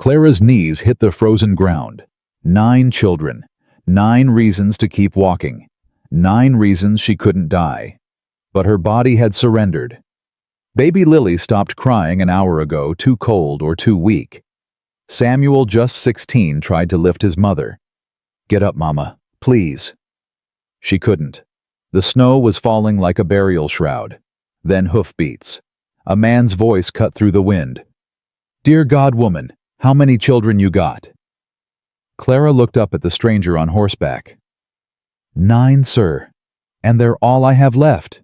Clara's knees hit the frozen ground. 9 children. 9 reasons to keep walking. 9 reasons she couldn't die. But her body had surrendered. Baby Lily stopped crying an hour ago, too cold or too weak. Samuel, just 16, tried to lift his mother. "Get up, Mama, please." She couldn't. The snow was falling like a burial shroud. Then hoofbeats. A man's voice cut through the wind. "Dear God, woman, how many children you got?" Clara looked up at the stranger on horseback. "9, sir, and they're all I have left."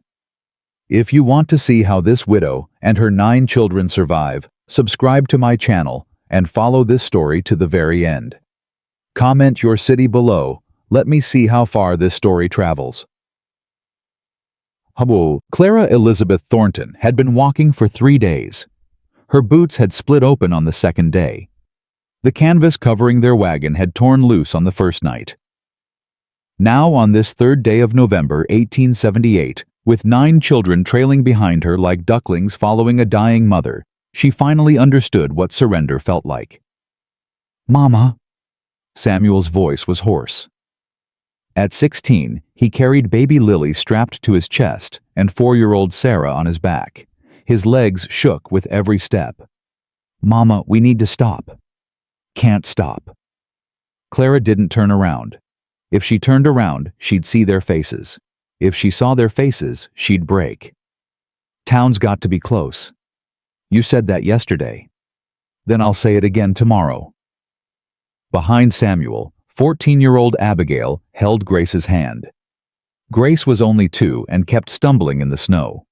If you want to see how this widow and her 9 children survive, subscribe to my channel and follow this story to the very end. Comment your city below. Let me see how far this story travels. Clara Elizabeth Thornton had been walking for 3 days. Her boots had split open on the second day. The canvas covering their wagon had torn loose on the first night. Now, on this 3rd day of November 1878, with 9 children trailing behind her like ducklings following a dying mother, she finally understood what surrender felt like. "Mama." Samuel's voice was hoarse. At 16, he carried baby Lily strapped to his chest and 4-year-old Sarah on his back. His legs shook with every step. "Mama, we need to stop." "Can't stop." Clara didn't turn around. If she turned around, she'd see their faces. If she saw their faces, she'd break. "Town's got to be close." "You said that yesterday." "Then I'll say it again tomorrow." Behind Samuel, 14-year-old Abigail held Grace's hand. Grace was only 2 and kept stumbling in the snow.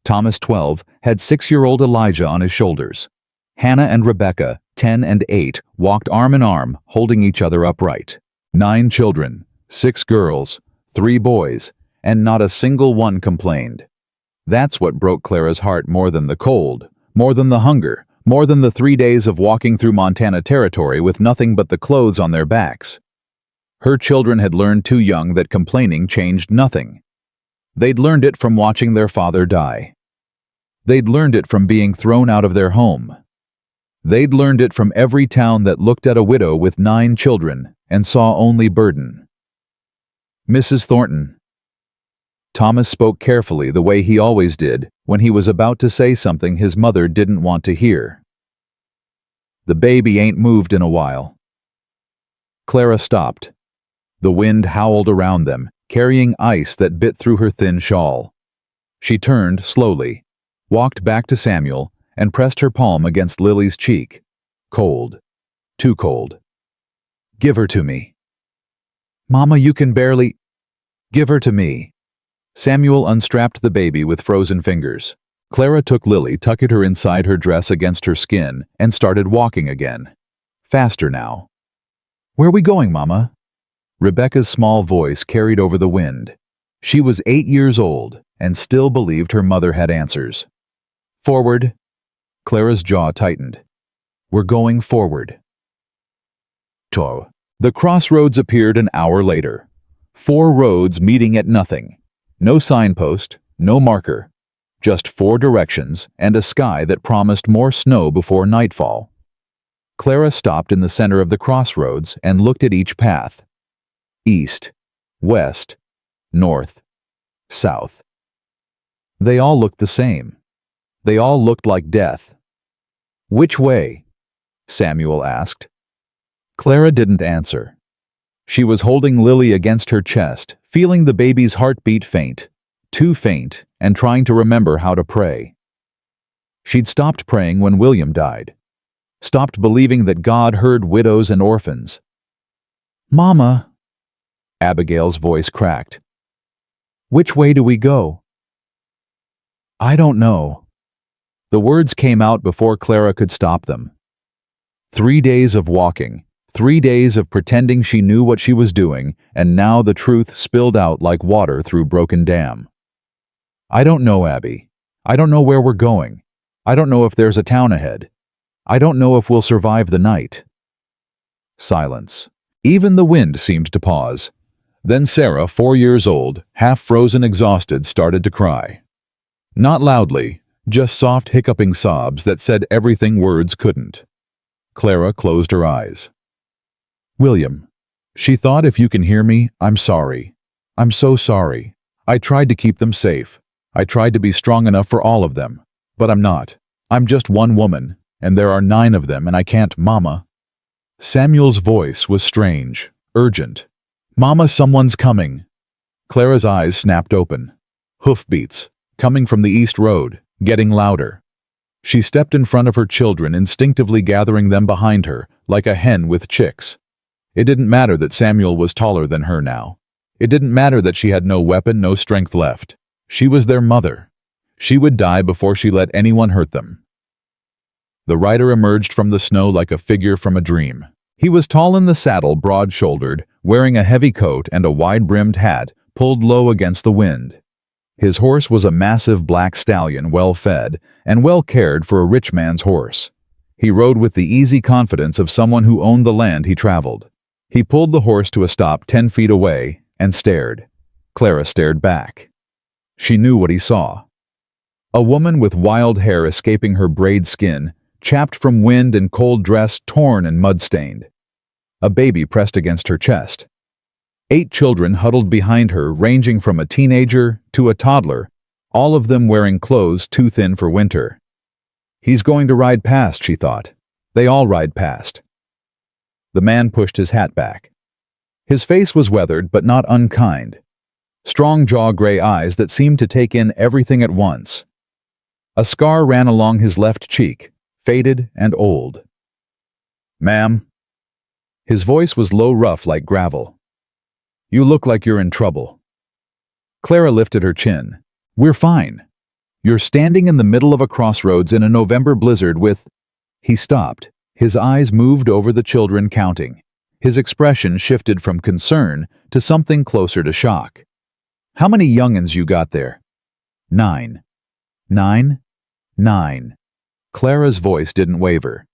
Thomas, 12, had 6-year-old Elijah on his shoulders. Hannah and Rebecca, 10 and 8, walked arm in arm, holding each other upright. 9 children, 6 girls, 3 boys, and not a single one complained. That's what broke Clara's heart more than the cold, more than the hunger, more than the 3 days of walking through Montana territory with nothing but the clothes on their backs. Her children had learned too young that complaining changed nothing. They'd learned it from watching their father die. They'd learned it from being thrown out of their home. They'd learned it from every town that looked at a widow with 9 children and saw only burden. "Mrs. Thornton." Thomas spoke carefully, the way he always did when he was about to say something his mother didn't want to hear. "The baby ain't moved in a while." Clara stopped. The wind howled around them, carrying ice that bit through her thin shawl. She turned slowly, walked back to Samuel, and pressed her palm against Lily's cheek. Cold. Too cold. "Give her to me." "Mama, you can barely—" "Give her to me." Samuel unstrapped the baby with frozen fingers. Clara took Lily, tucked her inside her dress against her skin, and started walking again. Faster now. "Where are we going, Mama?" Rebecca's small voice carried over the wind. She was 8 years old and still believed her mother had answers. "Forward." Clara's jaw tightened. "We're going forward." The crossroads appeared an hour later. 4 roads meeting at nothing. No signpost, no marker. Just 4 directions and a sky that promised more snow before nightfall. Clara stopped in the center of the crossroads and looked at each path. East, west, north, south. They all looked the same. They all looked like death. "Which way?" Samuel asked. Clara didn't answer. She was holding Lily against her chest, feeling the baby's heartbeat faint, too faint, and trying to remember how to pray. She'd stopped praying when William died. Stopped believing that God heard widows and orphans. "Mama," Abigail's voice cracked. "Which way do we go?" "I don't know." The words came out before Clara could stop them. 3 days of walking. 3 days of pretending she knew what she was doing, and now the truth spilled out like water through broken dam. "I don't know, Abby. I don't know where we're going. I don't know if there's a town ahead. I don't know if we'll survive the night." Silence. Even the wind seemed to pause. Then Sarah, 4 years old, half-frozen, exhausted, started to cry. Not loudly, just soft hiccuping sobs that said everything words couldn't. Clara closed her eyes. William. She thought, if you can hear me, I'm sorry. I'm so sorry. I tried to keep them safe. I tried to be strong enough for all of them. But I'm not. I'm just one woman, and there are 9 of them, and I can't, Mama. Samuel's voice was strange, urgent. Mama, someone's coming. Clara's eyes snapped open. Hoofbeats, coming from the East Road, getting louder. She stepped in front of her children, instinctively gathering them behind her, like a hen with chicks. It didn't matter that Samuel was taller than her now. It didn't matter that she had no weapon, no strength left. She was their mother. She would die before she let anyone hurt them. The rider emerged from the snow like a figure from a dream. He was tall in the saddle, broad-shouldered, wearing a heavy coat and a wide-brimmed hat pulled low against the wind. His horse was a massive black stallion, well-fed and well-cared for a rich man's horse. He rode with the easy confidence of someone who owned the land he traveled. He pulled the horse to a stop 10 feet away and stared. Clara stared back. She knew what he saw. A woman with wild hair escaping her braid skin, chapped from wind and cold dress torn and mud-stained. A baby pressed against her chest. 8 children huddled behind her, ranging from a teenager to a toddler, all of them wearing clothes too thin for winter. He's going to ride past, she thought. They all ride past. The man pushed his hat back. His face was weathered but not unkind. Strong jaw, gray eyes that seemed to take in everything at once. A scar ran along his left cheek, faded and old. Ma'am. His voice was low, rough like gravel. You look like you're in trouble. Clara lifted her chin. We're fine. You're standing in the middle of a crossroads in a November blizzard with... He stopped. His eyes moved over the children, counting. His expression shifted from concern to something closer to shock. How many young'uns you got there? 9. 9? 9. Clara's voice didn't waver.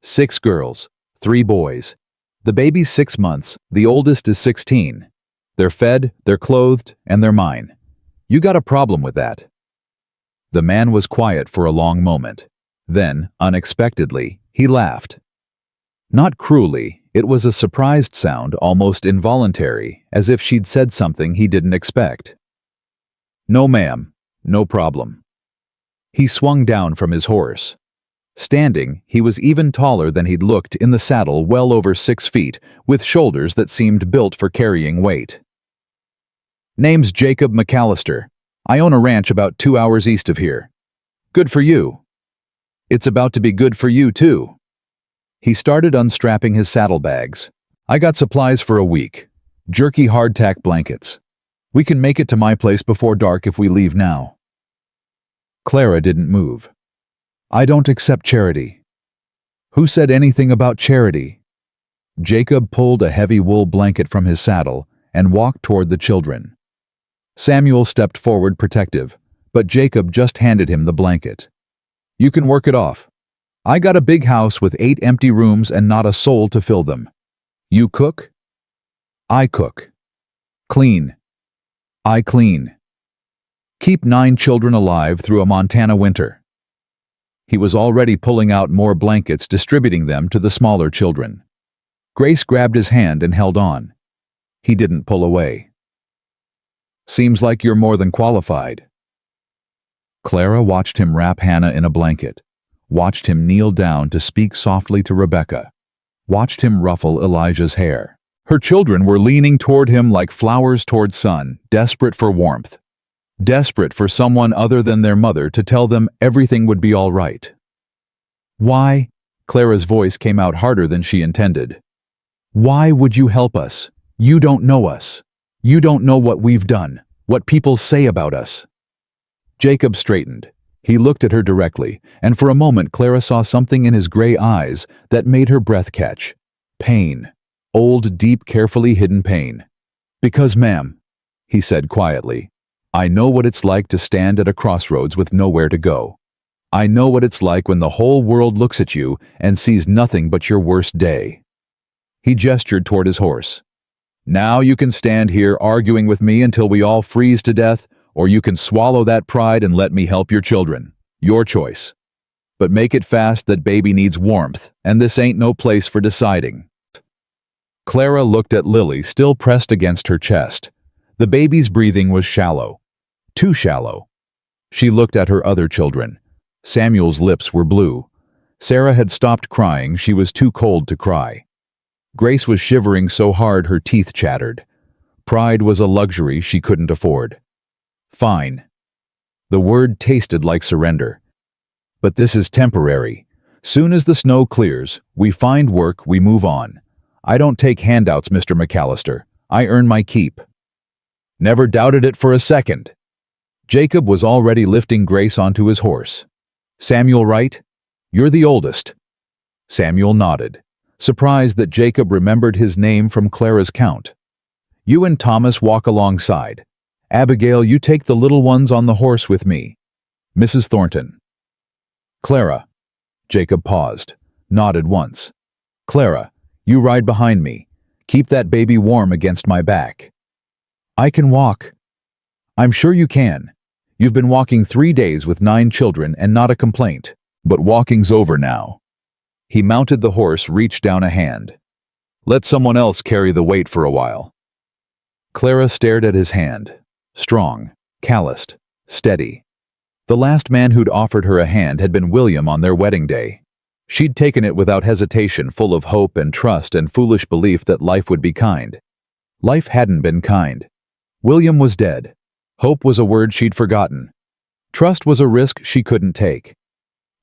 6 girls, 3 boys. The baby's 6 months, the oldest is 16. They're fed, they're clothed, and they're mine. You got a problem with that? The man was quiet for a long moment. Then, unexpectedly, he laughed. Not cruelly, it was a surprised sound, almost involuntary, as if she'd said something he didn't expect. No, ma'am, no problem. He swung down from his horse. Standing, he was even taller than he'd looked in the saddle, well over 6 feet, with shoulders that seemed built for carrying weight. Name's Jacob McAllister. I own a ranch about 2 hours east of here. Good for you. It's about to be good for you, too. He started unstrapping his saddlebags. I got supplies for a week. Jerky hardtack blankets. We can make it to my place before dark if we leave now. Clara didn't move. I don't accept charity. Who said anything about charity? Jacob pulled a heavy wool blanket from his saddle and walked toward the children. Samuel stepped forward, protective, but Jacob just handed him the blanket. You can work it off. I got a big house with 8 empty rooms and not a soul to fill them. You cook? I cook. Clean. I clean. Keep 9 children alive through a Montana winter. He was already pulling out more blankets, distributing them to the smaller children. Grace grabbed his hand and held on. He didn't pull away. Seems like you're more than qualified. Clara watched him wrap Hannah in a blanket, watched him kneel down to speak softly to Rebecca, watched him ruffle Elijah's hair. Her children were leaning toward him like flowers toward sun, desperate for warmth. Desperate for someone other than their mother to tell them everything would be all right. Why? Clara's voice came out harder than she intended. Why would you help us? You don't know us. You don't know what we've done, what people say about us. Jacob straightened. He looked at her directly, and for a moment Clara saw something in his gray eyes that made her breath catch. Pain. Old, deep, carefully hidden pain. Because, ma'am, he said quietly, I know what it's like to stand at a crossroads with nowhere to go. I know what it's like when the whole world looks at you and sees nothing but your worst day. He gestured toward his horse. Now you can stand here arguing with me until we all freeze to death, or you can swallow that pride and let me help your children. Your choice. But make it fast, that baby needs warmth, and this ain't no place for deciding. Clara looked at Lily, still pressed against her chest. The baby's breathing was shallow. Too shallow. She looked at her other children. Samuel's lips were blue. Sarah had stopped crying, she was too cold to cry. Grace was shivering so hard her teeth chattered. Pride was a luxury she couldn't afford. Fine. The word tasted like surrender. But this is temporary. Soon as the snow clears, we find work, we move on. I don't take handouts, Mr. McAllister. I earn my keep. Never doubted it for a second. Jacob was already lifting Grace onto his horse. Samuel, right? You're the oldest. Samuel nodded, surprised that Jacob remembered his name from Clara's count. You and Thomas walk alongside. Abigail, you take the little ones on the horse with me. Mrs. Thornton. Clara. Jacob paused, nodded once. Clara, you ride behind me. Keep that baby warm against my back. I can walk. I'm sure you can. You've been walking 3 days with 9 children and not a complaint. But walking's over now. He mounted the horse, reached down a hand. Let someone else carry the weight for a while. Clara stared at his hand. Strong, calloused, steady. The last man who'd offered her a hand had been William on their wedding day. She'd taken it without hesitation, full of hope and trust and foolish belief that life would be kind. Life hadn't been kind. William was dead. Hope was a word she'd forgotten. Trust was a risk she couldn't take.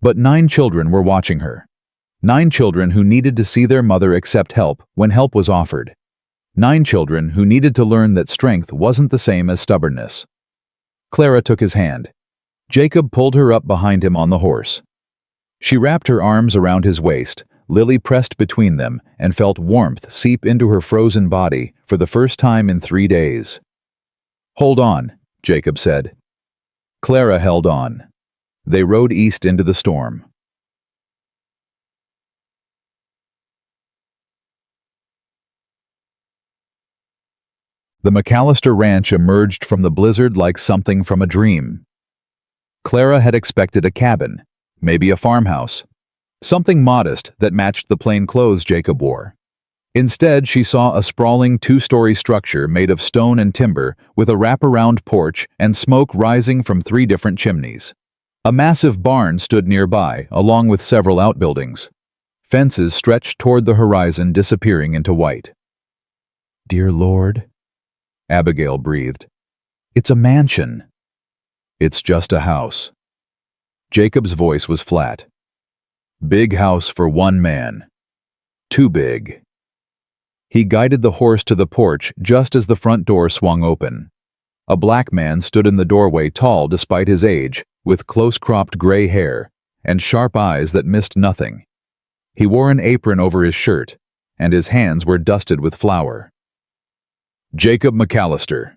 But 9 children were watching her. 9 children who needed to see their mother accept help when help was offered. 9 children who needed to learn that strength wasn't the same as stubbornness. Clara took his hand. Jacob pulled her up behind him on the horse. She wrapped her arms around his waist. Lily pressed between them and felt warmth seep into her frozen body for the first time in 3 days. Hold on, Jacob said. Clara held on. They rode east into the storm. The McAllister ranch emerged from the blizzard like something from a dream. Clara had expected a cabin, maybe a farmhouse, something modest that matched the plain clothes Jacob wore. Instead, she saw a sprawling 2-story structure made of stone and timber with a wraparound porch and smoke rising from 3 different chimneys. A massive barn stood nearby, along with several outbuildings. Fences stretched toward the horizon, disappearing into white. Dear Lord, Abigail breathed. It's a mansion. It's just a house. Jacob's voice was flat. Big house for 1 man. Too big. He guided the horse to the porch just as the front door swung open. A black man stood in the doorway, tall despite his age, with close-cropped gray hair and sharp eyes that missed nothing. He wore an apron over his shirt, and his hands were dusted with flour. Jacob McAllister.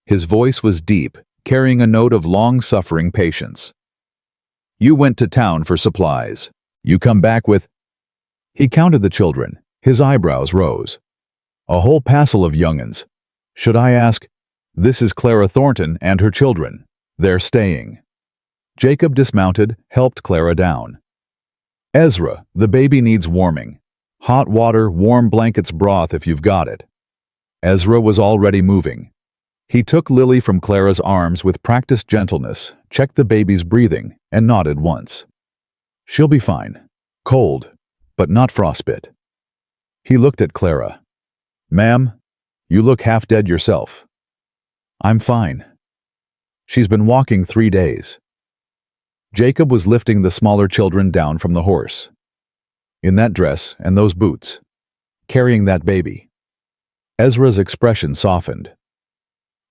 His voice was deep, carrying a note of long-suffering patience. You went to town for supplies. You come back with... He counted the children. His eyebrows rose. A whole passel of young'uns. Should I ask? This is Clara Thornton and her children. They're staying. Jacob dismounted, helped Clara down. Ezra, the baby needs warming. Hot water, warm blankets, broth if you've got it. Ezra was already moving. He took Lily from Clara's arms with practiced gentleness, checked the baby's breathing, and nodded once. She'll be fine. Cold, but not frostbite. He looked at Clara. Ma'am, you look half dead yourself. I'm fine. She's been walking 3 days. Jacob was lifting the smaller children down from the horse. In that dress and those boots. Carrying that baby. Ezra's expression softened.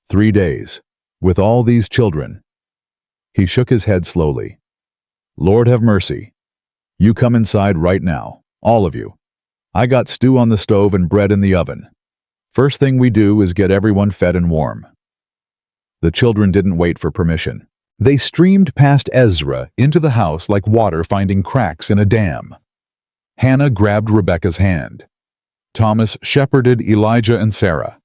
3 days. With all these children. He shook his head slowly. Lord have mercy. You come inside right now, all of you. I got stew on the stove and bread in the oven. First thing we do is get everyone fed and warm. The children didn't wait for permission. They streamed past Ezra into the house like water finding cracks in a dam. Hannah grabbed Rebecca's hand. Thomas shepherded Elijah and Sarah.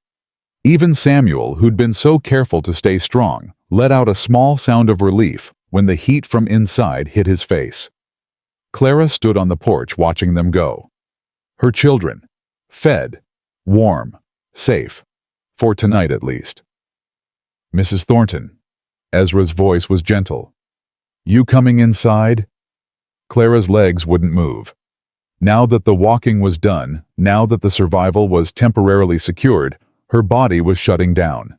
Even Samuel, who'd been so careful to stay strong, let out a small sound of relief when the heat from inside hit his face. Clara stood on the porch watching them go. Her children, fed, warm, safe, for tonight at least. Mrs. Thornton. Ezra's voice was gentle. You coming inside? Clara's legs wouldn't move. Now that the walking was done, now that the survival was temporarily secured, her body was shutting down.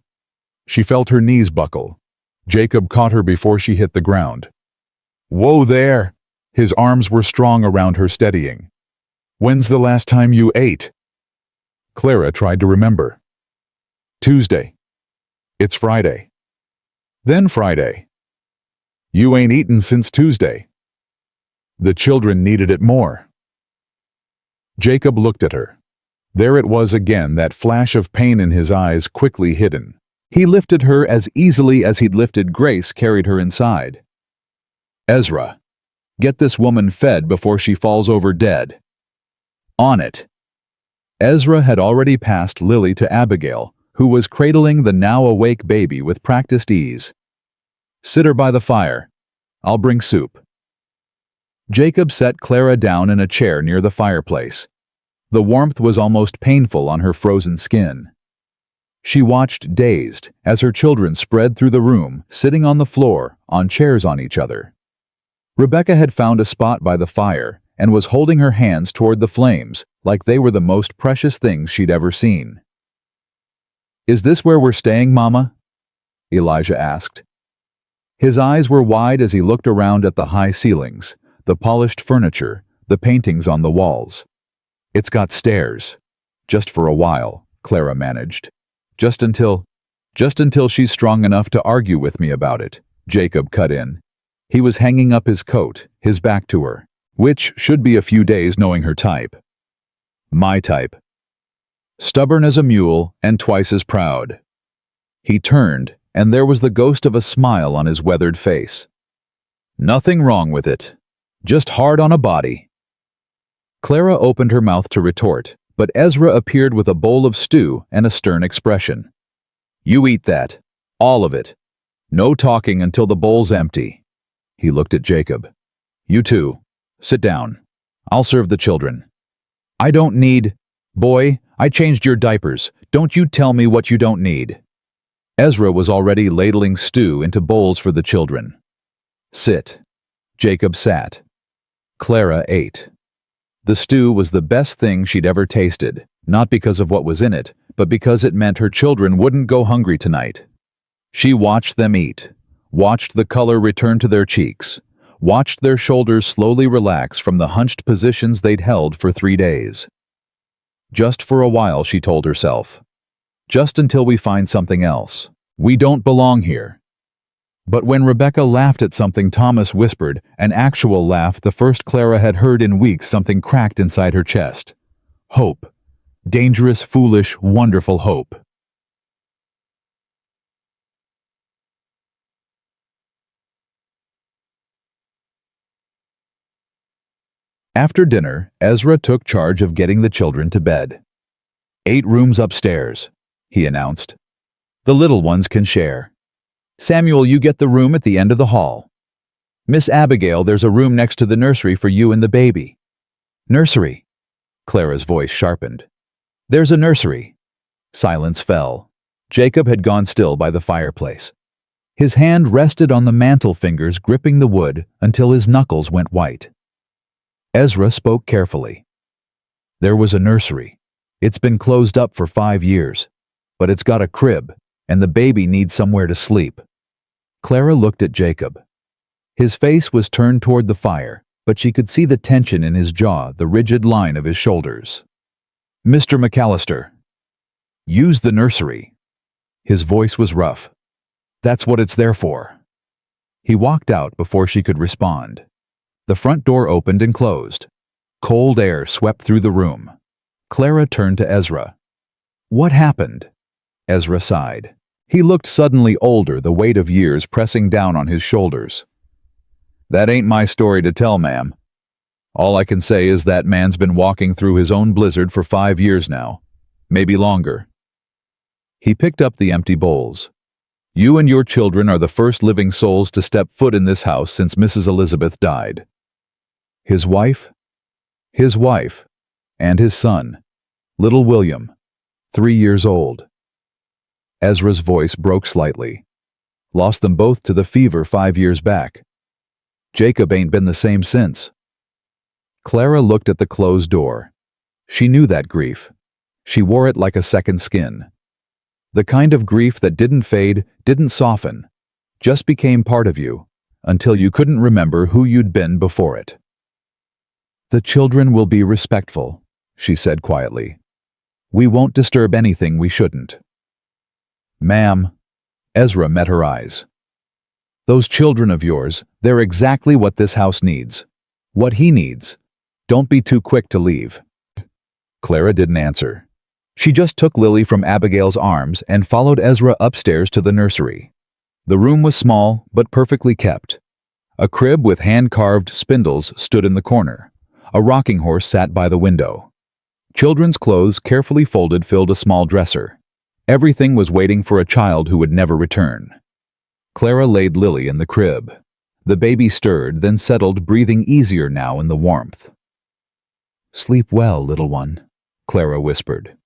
She felt her knees buckle. Jacob caught her before she hit the ground. Whoa there! His arms were strong around her, steadying. When's the last time you ate? Clara tried to remember. Tuesday. It's Friday. Then Friday. You ain't eaten since Tuesday. The children needed it more. Jacob looked at her. There it was again, that flash of pain in his eyes, quickly hidden. He lifted her as easily as he'd lifted Grace, carried her inside. Ezra, get this woman fed before she falls over dead. On it. Ezra had already passed Lily to Abigail, who was cradling the now-awake baby with practiced ease. Sit her by the fire. I'll bring soup. Jacob set Clara down in a chair near the fireplace. The warmth was almost painful on her frozen skin. She watched, dazed, as her children spread through the room, sitting on the floor, on chairs on each other. Rebecca had found a spot by the fire and was holding her hands toward the flames like they were the most precious things she'd ever seen. Is this where we're staying, Mama? Elijah asked. His eyes were wide as he looked around at the high ceilings, the polished furniture, the paintings on the walls. It's got stairs. Just for a while, Clara managed. Just until she's strong enough to argue with me about it, Jacob cut in. He was hanging up his coat, his back to her, which should be a few days knowing her type. My type. Stubborn as a mule and twice as proud. He turned, and there was the ghost of a smile on his weathered face. Nothing wrong with it. Just hard on a body. Clara opened her mouth to retort, but Ezra appeared with a bowl of stew and a stern expression. You eat that. All of it. No talking until the bowl's empty. He looked at Jacob. You too. Sit down. I'll serve the children. I don't need... Boy, I changed your diapers. Don't you tell me what you don't need. Ezra was already ladling stew into bowls for the children. Sit. Jacob sat. Clara ate. The stew was the best thing she'd ever tasted, not because of what was in it, but because it meant her children wouldn't go hungry tonight. She watched them eat, watched the color return to their cheeks, watched their shoulders slowly relax from the hunched positions they'd held for 3 days. Just for a while, she told herself. Just until we find something else. We don't belong here. But when Rebecca laughed at something Thomas whispered, an actual laugh, the first Clara had heard in weeks, something cracked inside her chest. Hope. Dangerous, foolish, wonderful hope. After dinner, Ezra took charge of getting the children to bed. 8 rooms upstairs, he announced. The little ones can share. Samuel, you get the room at the end of the hall. Miss Abigail, there's a room next to the nursery for you and the baby. Nursery? Clara's voice sharpened. There's a nursery. Silence fell. Jacob had gone still by the fireplace. His hand rested on the mantle fingers gripping the wood until his knuckles went white. Ezra spoke carefully. There was a nursery. It's been closed up for 5 years, but it's got a crib, and the baby needs somewhere to sleep. Clara looked at Jacob. His face was turned toward the fire, but she could see the tension in his jaw, the rigid line of his shoulders. Mr. McAllister. Use the nursery. His voice was rough. That's what it's there for. He walked out before she could respond. The front door opened and closed. Cold air swept through the room. Clara turned to Ezra. What happened? Ezra sighed. He looked suddenly older, the weight of years pressing down on his shoulders. That ain't my story to tell, ma'am. All I can say is that man's been walking through his own blizzard for 5 years now. Maybe longer. He picked up the empty bowls. You and your children are the first living souls to step foot in this house since Mrs. Elizabeth died. His wife? His wife. And his son, little William, 3 years old. Ezra's voice broke slightly. Lost them both to the fever 5 years back. Jacob ain't been the same since. Clara looked at the closed door. She knew that grief. She wore it like a second skin. The kind of grief that didn't fade, didn't soften, just became part of you, until you couldn't remember who you'd been before it. "The children will be respectful," she said quietly. "We won't disturb anything we shouldn't." "Ma'am," Ezra met her eyes. "Those children of yours, they're exactly what this house needs. What he needs. Don't be too quick to leave." Clara didn't answer. She just took Lily from Abigail's arms and followed Ezra upstairs to the nursery. The room was small, but perfectly kept. A crib with hand-carved spindles stood in the corner. A rocking horse sat by the window. Children's clothes, carefully folded, filled a small dresser. Everything was waiting for a child who would never return. Clara laid Lily in the crib. The baby stirred, then settled, breathing easier now in the warmth. "Sleep well, little one," Clara whispered.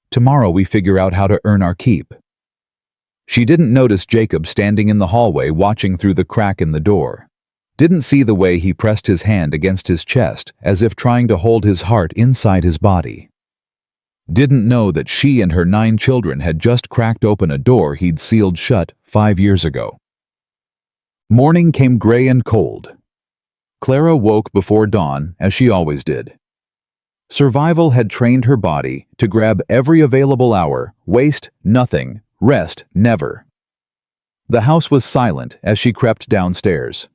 "Tomorrow we figure out how to earn our keep." She didn't notice Jacob standing in the hallway watching through the crack in the door. Didn't see the way he pressed his hand against his chest as if trying to hold his heart inside his body. Didn't know that she and her 9 children had just cracked open a door he'd sealed shut 5 years ago. Morning came gray and cold. Clara woke before dawn, as she always did. Survival had trained her body to grab every available hour, waste nothing, rest never. The house was silent as she crept downstairs.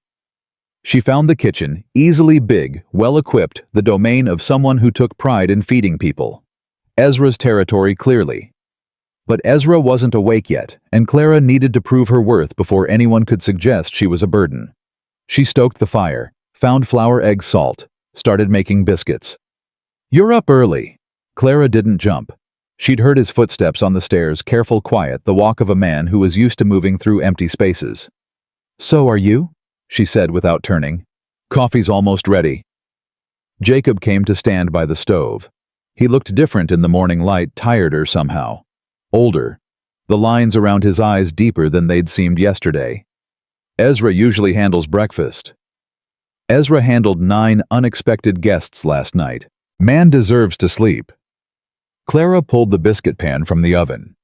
She found the kitchen, easily big, well-equipped, the domain of someone who took pride in feeding people. Ezra's territory clearly. But Ezra wasn't awake yet, and Clara needed to prove her worth before anyone could suggest she was a burden. She stoked the fire, found flour, egg, salt, started making biscuits. "You're up early." Clara didn't jump. She'd heard his footsteps on the stairs, careful, quiet, the walk of a man who was used to moving through empty spaces. "So are you?" she said without turning. "Coffee's almost ready." Jacob came to stand by the stove. He looked different in the morning light, tireder somehow. Older. The lines around his eyes deeper than they'd seemed yesterday. "Ezra usually handles breakfast." Ezra handled 9 unexpected guests last night. Man deserves to sleep. Clara pulled the biscuit pan from the oven.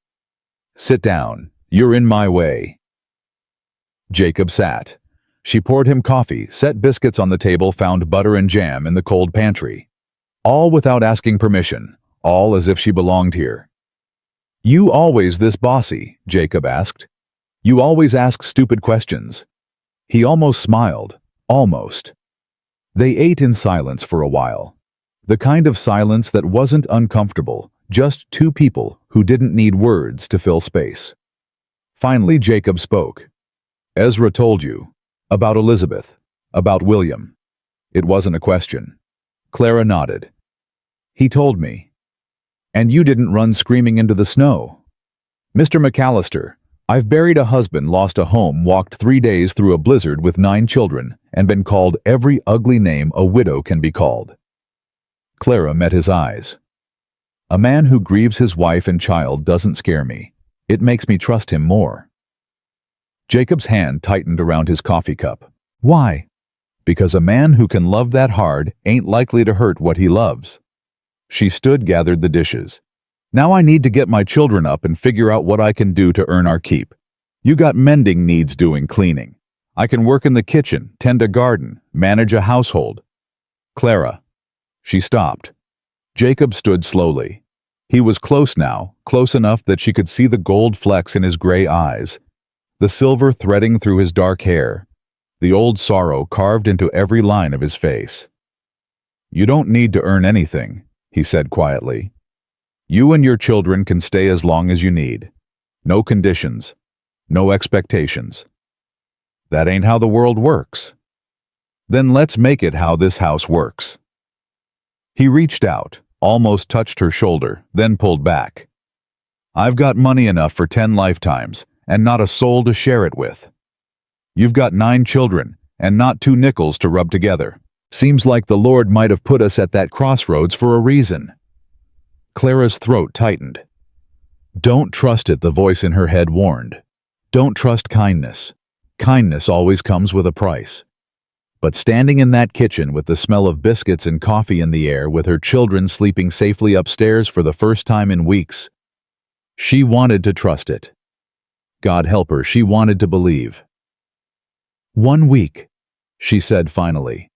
"Sit down. You're in my way." Jacob sat. She poured him coffee, set biscuits on the table, found butter and jam in the cold pantry. All without asking permission, all as if she belonged here. "You always this bossy?" Jacob asked. "You always ask stupid questions." He almost smiled. Almost. They ate in silence for a while. The kind of silence that wasn't uncomfortable, just 2 people who didn't need words to fill space. Finally, Jacob spoke. "Ezra told you. About Elizabeth. About William." It wasn't a question. Clara nodded. "He told me. And you didn't run screaming into the snow." "Mr. McAllister, I've buried a husband, lost a home, walked 3 days through a blizzard with 9 children, and been called every ugly name a widow can be called." Clara met his eyes. "A man who grieves his wife and child doesn't scare me. It makes me trust him more." Jacob's hand tightened around his coffee cup. "Why?" "Because a man who can love that hard ain't likely to hurt what he loves." She stood, gathered the dishes. "Now I need to get my children up and figure out what I can do to earn our keep. You got mending needs doing, cleaning. I can work in the kitchen, tend a garden, manage a household." "Clara." She stopped. Jacob stood slowly. He was close now, close enough that she could see the gold flecks in his gray eyes, the silver threading through his dark hair, the old sorrow carved into every line of his face. "You don't need to earn anything," he said quietly. "You and your children can stay as long as you need. No conditions. No expectations." "That ain't how the world works." "Then let's make it how this house works." He reached out, almost touched her shoulder, then pulled back. "I've got money enough for 10 lifetimes, and not a soul to share it with. You've got 9 children, and not 2 nickels to rub together. Seems like the Lord might have put us at that crossroads for a reason. Clara's throat tightened. Don't trust it, the voice in her head warned. Don't trust kindness. Kindness always comes with a price. But standing in that kitchen with the smell of biscuits and coffee in the air, with her children sleeping safely upstairs for the first time in weeks, she wanted to trust it. God help her, she wanted to believe. 1 week, she said finally.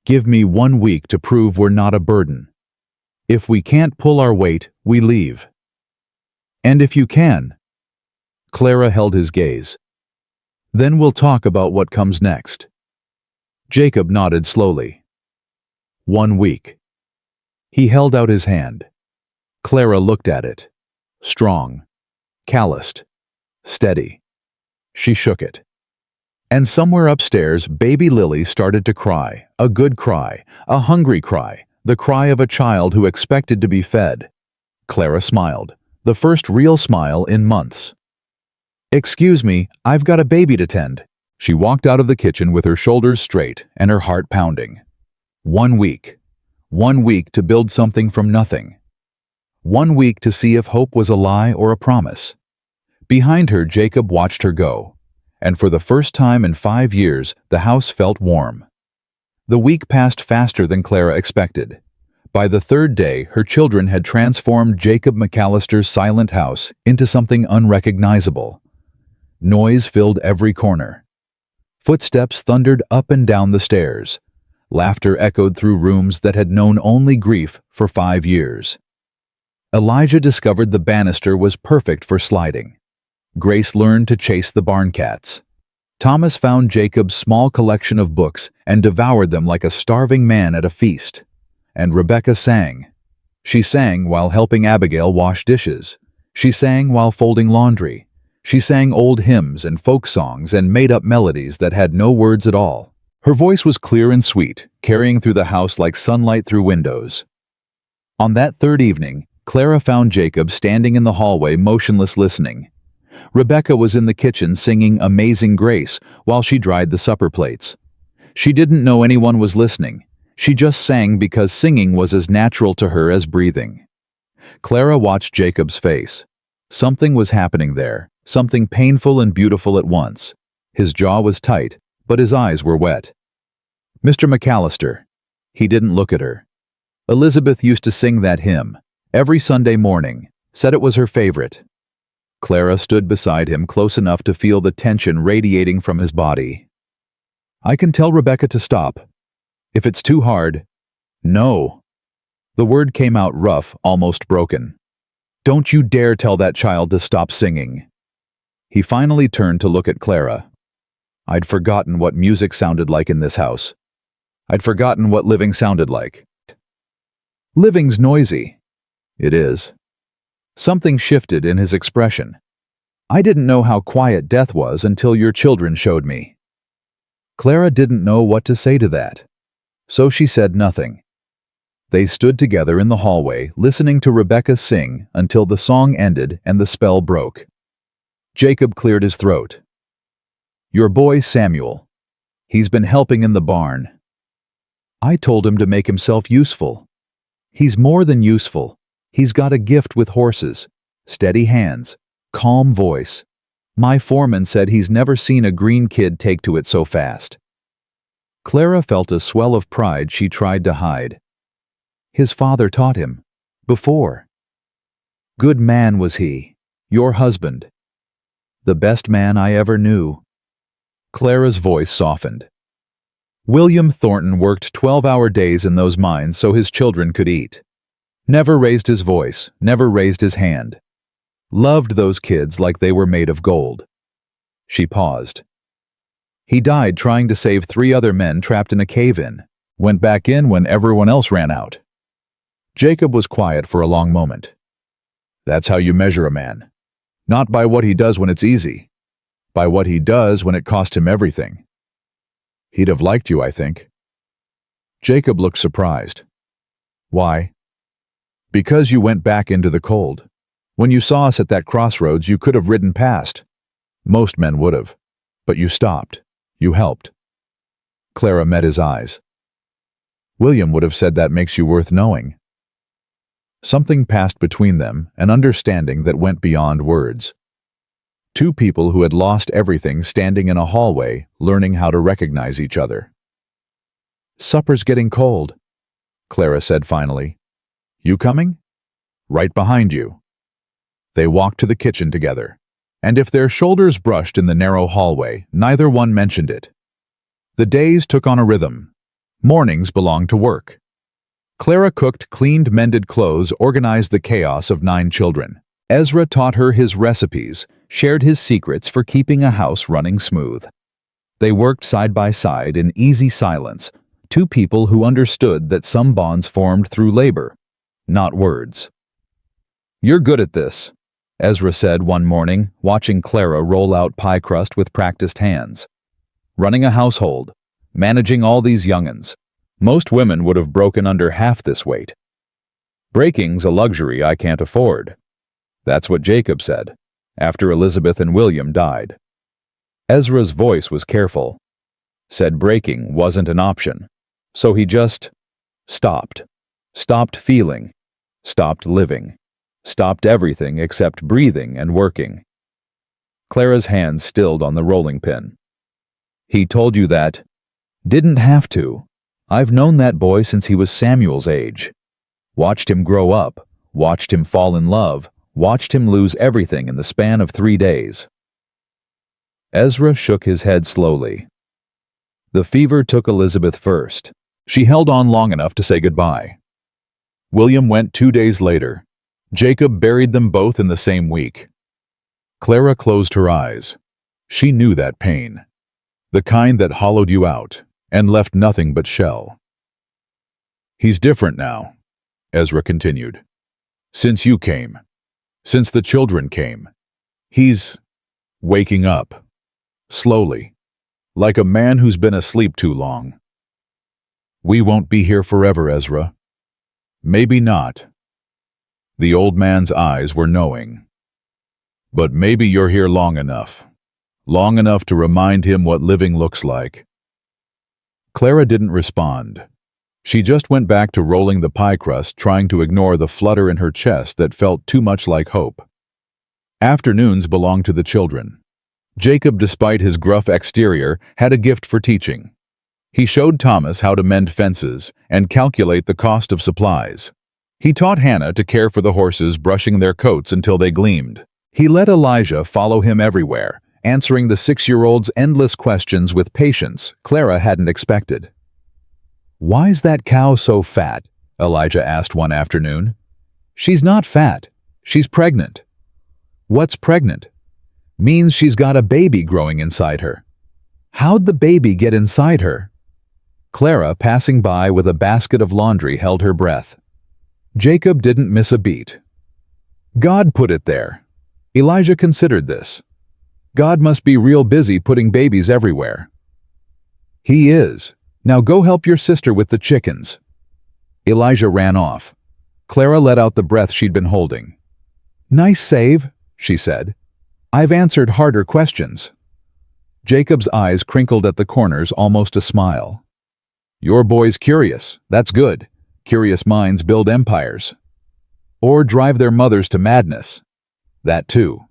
Give me 1 week to prove we're not a burden. If we can't pull our weight, we leave. And if you can. Clara held his gaze. Then we'll talk about what comes next. Jacob nodded slowly. 1 week. He held out his hand. Clara looked at it. Strong. Calloused. Steady. She shook it. And somewhere upstairs, baby Lily started to cry, a good cry, a hungry cry, the cry of a child who expected to be fed. Clara smiled, the first real smile in months. Excuse me, I've got a baby to tend. She walked out of the kitchen with her shoulders straight and her heart pounding. 1 week. 1 week to build something from nothing. 1 week to see if hope was a lie or a promise. Behind her, Jacob watched her go. And for the first time in 5 years, the house felt warm. The week passed faster than Clara expected. By the 3rd day, her children had transformed Jacob McAllister's silent house into something unrecognizable. Noise filled every corner. Footsteps thundered up and down the stairs. Laughter echoed through rooms that had known only grief for 5 years. Elijah discovered the banister was perfect for sliding. Grace learned to chase the barn cats. Thomas found Jacob's small collection of books and devoured them like a starving man at a feast. And Rebecca sang. She sang while helping Abigail wash dishes. She sang while folding laundry. She sang old hymns and folk songs and made up melodies that had no words at all. Her voice was clear and sweet, carrying through the house like sunlight through windows. On that 3rd evening, Clara found Jacob standing in the hallway, motionless, listening. Rebecca was in the kitchen singing Amazing Grace while she dried the supper plates. She didn't know anyone was listening. She just sang because singing was as natural to her as breathing. Clara watched Jacob's face. Something was happening there, something painful and beautiful at once. His jaw was tight, but his eyes were wet. Mr. McAllister. He didn't look at her. Elizabeth used to sing that hymn every Sunday morning, said it was her favorite. Clara stood beside him, close enough to feel the tension radiating from his body. I can tell Rebecca to stop. If it's too hard. No. The word came out rough, almost broken. Don't you dare tell that child to stop singing. He finally turned to look at Clara. I'd forgotten what music sounded like in this house. I'd forgotten what living sounded like. Living's noisy. It is. Something shifted in his expression. I didn't know how quiet death was until your children showed me. Clara didn't know what to say to that, so she said nothing. They stood together in the hallway, listening to Rebecca sing until the song ended and the spell broke. Jacob cleared his throat. Your boy Samuel. He's been helping in the barn. I told him to make himself useful. He's more than useful. He's got a gift with horses, steady hands, calm voice. My foreman said he's never seen a green kid take to it so fast. Clara felt a swell of pride she tried to hide. His father taught him. Before. Good man was he, your husband. The best man I ever knew. Clara's voice softened. William Thornton worked 12-hour days in those mines so his children could eat. Never raised his voice, never raised his hand. Loved those kids like they were made of gold. She paused. He died trying to save 3 other men trapped in a cave-in. Went back in when everyone else ran out. Jacob was quiet for a long moment. That's how you measure a man. Not by what he does when it's easy. By what he does when it cost him everything. He'd have liked you, I think. Jacob looked surprised. Why? Because you went back into the cold. When you saw us at that crossroads, you could have ridden past. Most men would have. But you stopped. You helped. Clara met his eyes. William would have said that makes you worth knowing. Something passed between them, an understanding that went beyond words. Two people who had lost everything standing in a hallway, learning how to recognize each other. "Supper's getting cold," Clara said finally. "You coming?" "Right behind you." They walked to the kitchen together, and if their shoulders brushed in the narrow hallway, neither one mentioned it. The days took on a rhythm. Mornings belonged to work. Clara cooked, cleaned, mended clothes, organized the chaos of 9 children. Ezra taught her his recipes, shared his secrets for keeping a house running smooth. They worked side by side in easy silence, two people who understood that some bonds formed through labor, not words. "You're good at this," Ezra said one morning, watching Clara roll out pie crust with practiced hands. "Running a household, managing all these young'uns. Most women would have broken under half this weight. Breaking's a luxury I can't afford." That's what Jacob said, after Elizabeth and William died. Ezra's voice was careful. Said breaking wasn't an option, so he just stopped. Stopped feeling. Stopped living. Stopped everything except breathing and working. Clara's hands stilled on the rolling pin. "He told you that?" "Didn't have to. I've known that boy since he was Samuel's age. Watched him grow up, watched him fall in love, watched him lose everything in the span of 3 days. Ezra shook his head slowly. The fever took Elizabeth first. She held on long enough to say goodbye. William went 2 days later. Jacob buried them both in the same week. Clara closed her eyes. She knew that pain. The kind that hollowed you out and left nothing but shell. "He's different now," Ezra continued. "Since you came. Since the children came. He's waking up. Slowly. Like a man who's been asleep too long. We won't be here forever, Ezra. Maybe not." The old man's eyes were knowing. "But maybe you're here long enough. Long enough to remind him what living looks like." Clara didn't respond. She just went back to rolling the pie crust, trying to ignore the flutter in her chest that felt too much like hope. Afternoons belonged to the children. Jacob, despite his gruff exterior, had a gift for teaching. He showed Thomas how to mend fences and calculate the cost of supplies. He taught Hannah to care for the horses, brushing their coats until they gleamed. He let Elijah follow him everywhere, answering the 6-year-old's endless questions with patience Clara hadn't expected. "Why's that cow so fat?" Elijah asked one afternoon. "She's not fat. She's pregnant." "What's pregnant?" "Means she's got a baby growing inside her." "How'd the baby get inside her?" Clara, passing by with a basket of laundry, held her breath. Jacob didn't miss a beat. "God put it there." Elijah considered this. "God must be real busy putting babies everywhere." "He is. Now go help your sister with the chickens." Elijah ran off. Clara let out the breath she'd been holding. "Nice save," she said. "I've answered harder questions." Jacob's eyes crinkled at the corners, almost a smile. "Your boy's curious. That's good. Curious minds build empires. Or drive their mothers to madness. That too."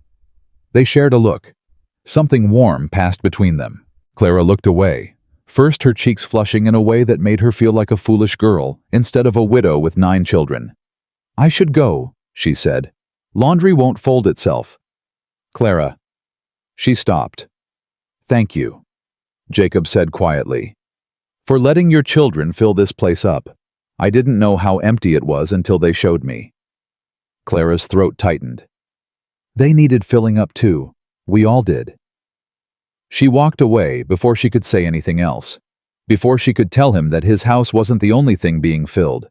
They shared a look. Something warm passed between them. Clara looked away, first her cheeks flushing in a way that made her feel like a foolish girl instead of a widow with 9 children. "I should go," she said. "Laundry won't fold itself." "Clara." She stopped. "Thank you," Jacob said quietly, "for letting your children fill this place up. I didn't know how empty it was until they showed me." Clara's throat tightened. "They needed filling up too. We all did." She walked away before she could say anything else, before she could tell him that his house wasn't the only thing being filled,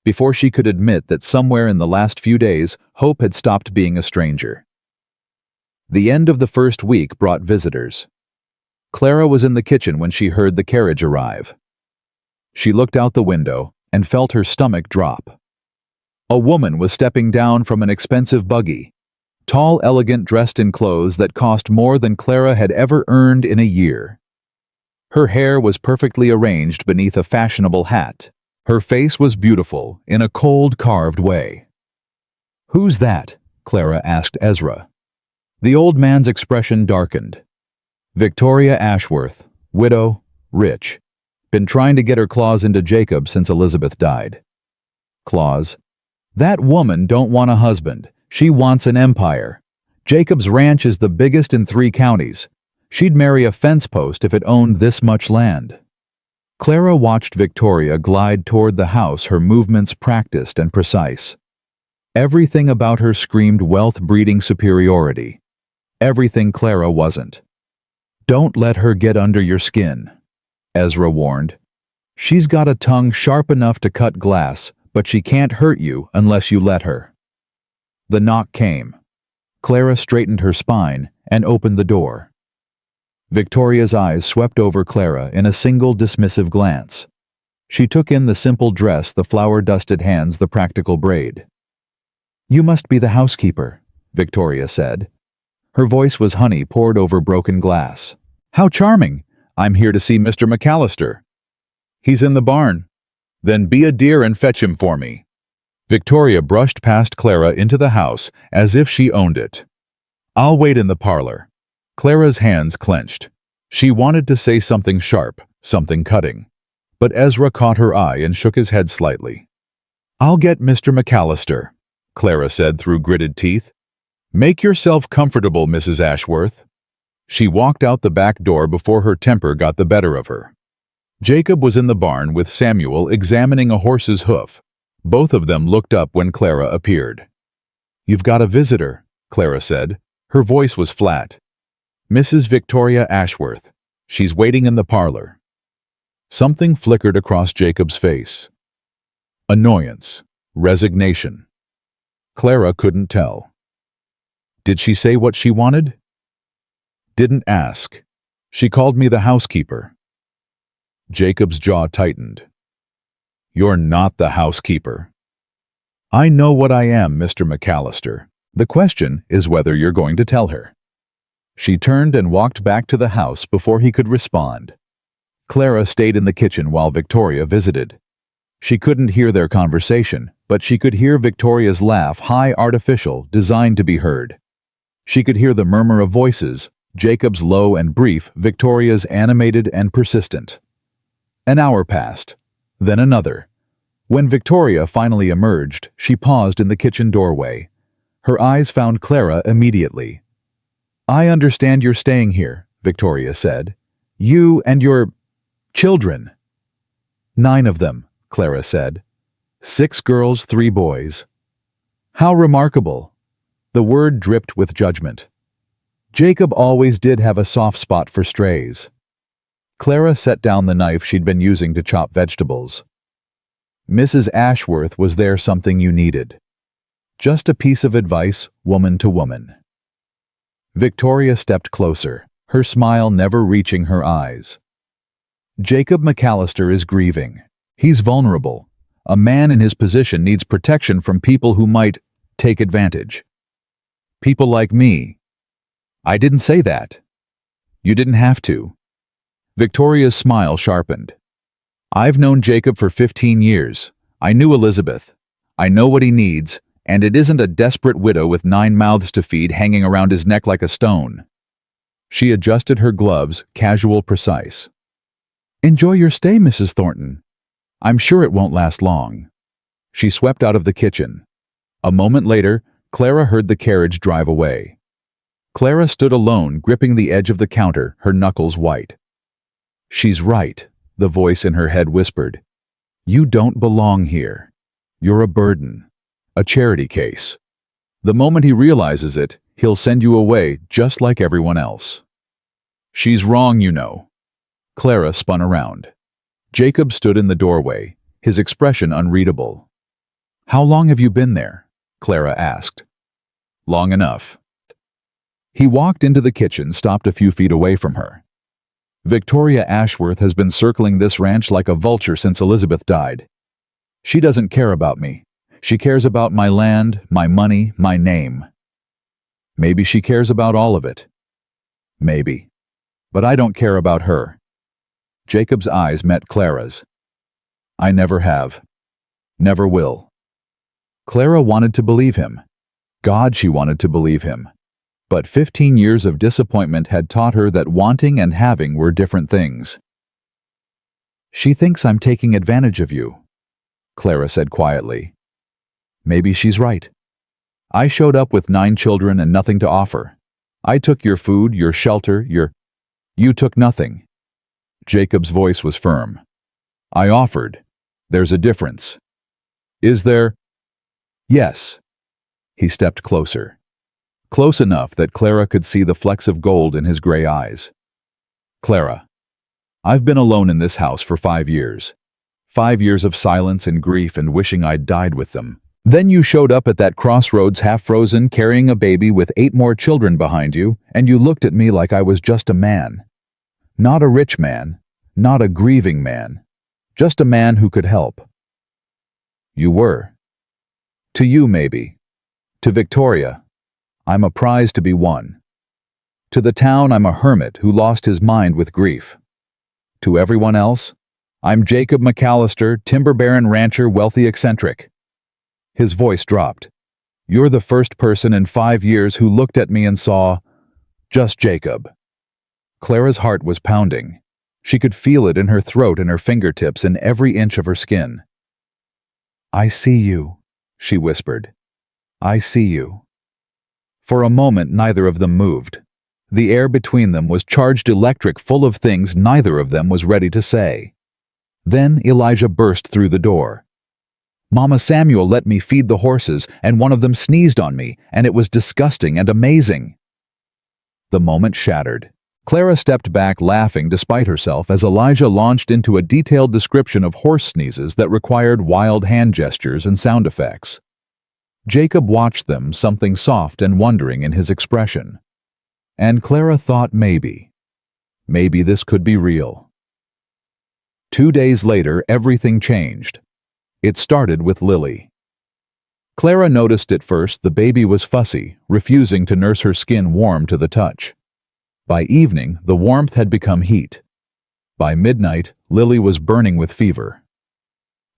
before she could admit that somewhere in the last few days, hope had stopped being a stranger. The end of the first week brought visitors. Clara was in the kitchen when she heard the carriage arrive. She looked out the window and felt her stomach drop. A woman was stepping down from an expensive buggy, tall, elegant, dressed in clothes that cost more than Clara had ever earned in a year. Her hair was perfectly arranged beneath a fashionable hat, Her face was beautiful in a cold, carved way. "Who's that?" Clara asked Ezra. The old man's expression darkened. "Victoria Ashworth, widow, rich. Been trying to get her claws into Jacob since Elizabeth died." "Claws? That woman don't want a husband. She wants an empire. Jacob's ranch is the biggest in 3 counties. She'd marry a fence post if it owned this much land." Clara watched Victoria glide toward the house, her movements practiced and precise. Everything about her screamed wealth-breeding superiority. Everything Clara wasn't. "Don't let her get under your skin," Ezra warned. "She's got a tongue sharp enough to cut glass, but she can't hurt you unless you let her." The knock came. Clara straightened her spine and opened the door. Victoria's eyes swept over Clara in a single dismissive glance. She took in the simple dress, the flour-dusted hands, the practical braid. "You must be the housekeeper," Victoria said. Her voice was honey poured over broken glass. "How charming! I'm here to see Mr. McAllister." "He's in the barn." "Then be a dear and fetch him for me." Victoria brushed past Clara into the house as if she owned it. "I'll wait in the parlor." Clara's hands clenched. She wanted to say something sharp, something cutting. But Ezra caught her eye and shook his head slightly. "I'll get Mr. McAllister," Clara said through gritted teeth. "Make yourself comfortable, Mrs. Ashworth." She walked out the back door before her temper got the better of her. Jacob was in the barn with Samuel examining a horse's hoof. Both of them looked up when Clara appeared. "You've got a visitor," Clara said. Her voice was flat. "Mrs. Victoria Ashworth. She's waiting in the parlor." Something flickered across Jacob's face. Annoyance. Resignation. Clara couldn't tell. Did she say what she wanted? Didn't ask. She called me the housekeeper. Jacob's jaw tightened. "You're not the housekeeper." "I know what I am, Mr. McAllister. The question is whether you're going to tell her." She turned and walked back to the house before he could respond. Clara stayed in the kitchen while Victoria visited. She couldn't hear their conversation, but she could hear Victoria's laugh, high, artificial, designed to be heard. She could hear the murmur of voices, Jacob's low and brief, Victoria's animated and persistent. An hour passed, then another. When Victoria finally emerged, she paused in the kitchen doorway. Her eyes found Clara immediately. "I understand you're staying here," Victoria said. "You and your children." "9 of them," Clara said. 6 girls, 3 boys. "How remarkable." The word dripped with judgment. Jacob always did have a soft spot for strays. Clara set down the knife she'd been using to chop vegetables. "Mrs. Ashworth, was there something you needed?" "Just a piece of advice, woman to woman." Victoria stepped closer, her smile never reaching her eyes. "Jacob McAllister is grieving. He's vulnerable. A man in his position needs protection from people who might take advantage. People like me." "I didn't say that." "You didn't have to." Victoria's smile sharpened. "I've known Jacob for 15 years. I knew Elizabeth. I know what he needs, and it isn't a desperate widow with 9 mouths to feed hanging around his neck like a stone." She adjusted her gloves, casual, precise. "Enjoy your stay, Mrs. Thornton. I'm sure it won't last long." She swept out of the kitchen. A moment later, Clara heard the carriage drive away. Clara stood alone, gripping the edge of the counter, her knuckles white. "She's right," the voice in her head whispered. "You don't belong here. You're a burden. A charity case. The moment he realizes it, he'll send you away just like everyone else." "She's wrong, you know." Clara spun around. Jacob stood in the doorway, his expression unreadable. "How long have you been there?" Clara asked. "Long enough." He walked into the kitchen, stopped a few feet away from her. "Victoria Ashworth has been circling this ranch like a vulture since Elizabeth died. She doesn't care about me. She cares about my land, my money, my name. Maybe she cares about all of it. Maybe. But I don't care about her." Jacob's eyes met Clara's. I never have. Never will. Clara wanted to believe him. God, she wanted to believe him. But 15 years of disappointment had taught her that wanting and having were different things. She thinks I'm taking advantage of you, Clara said quietly. Maybe she's right. I showed up with 9 children and nothing to offer. I took your food, your shelter, You took nothing. Jacob's voice was firm. I offered. There's a difference. Is there? Yes. He stepped closer. Close enough that Clara could see the flecks of gold in his gray eyes. Clara, I've been alone in this house for 5 years. 5 years of silence and grief and wishing I'd died with them. Then you showed up at that crossroads half-frozen carrying a baby with 8 more children behind you, and you looked at me like I was just a man. Not a rich man, not a grieving man, just a man who could help. You were. To you, maybe. To Victoria, I'm a prize to be won. To the town, I'm a hermit who lost his mind with grief. To everyone else, I'm Jacob McAllister, timber baron rancher, wealthy eccentric. His voice dropped. You're the first person in 5 years who looked at me and saw, just Jacob. Clara's heart was pounding. She could feel it in her throat and her fingertips and every inch of her skin. I see you, she whispered. I see you. For a moment, neither of them moved. The air between them was charged electric, full of things neither of them was ready to say. Then Elijah burst through the door. Mama Samuel let me feed the horses, and one of them sneezed on me, and it was disgusting and amazing. The moment shattered. Clara stepped back laughing despite herself as Elijah launched into a detailed description of horse sneezes that required wild hand gestures and sound effects. Jacob watched them, something soft and wondering in his expression. And Clara thought maybe this could be real. 2 days later, everything changed. It started with Lily. Clara noticed at first the baby was fussy, refusing to nurse her skin warm to the touch. By evening, the warmth had become heat. By midnight, Lily was burning with fever.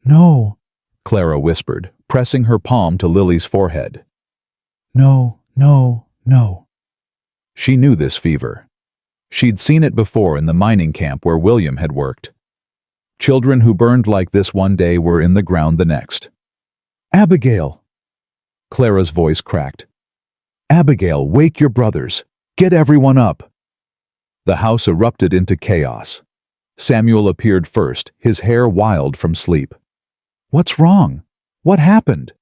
No, Clara whispered, pressing her palm to Lily's forehead. No, no, no. She knew this fever. She'd seen it before in the mining camp where William had worked. Children who burned like this one day were in the ground the next. Abigail! Clara's voice cracked. Abigail, wake your brothers. Get everyone up. The house erupted into chaos. Samuel appeared first, his hair wild from sleep. What's wrong? What happened?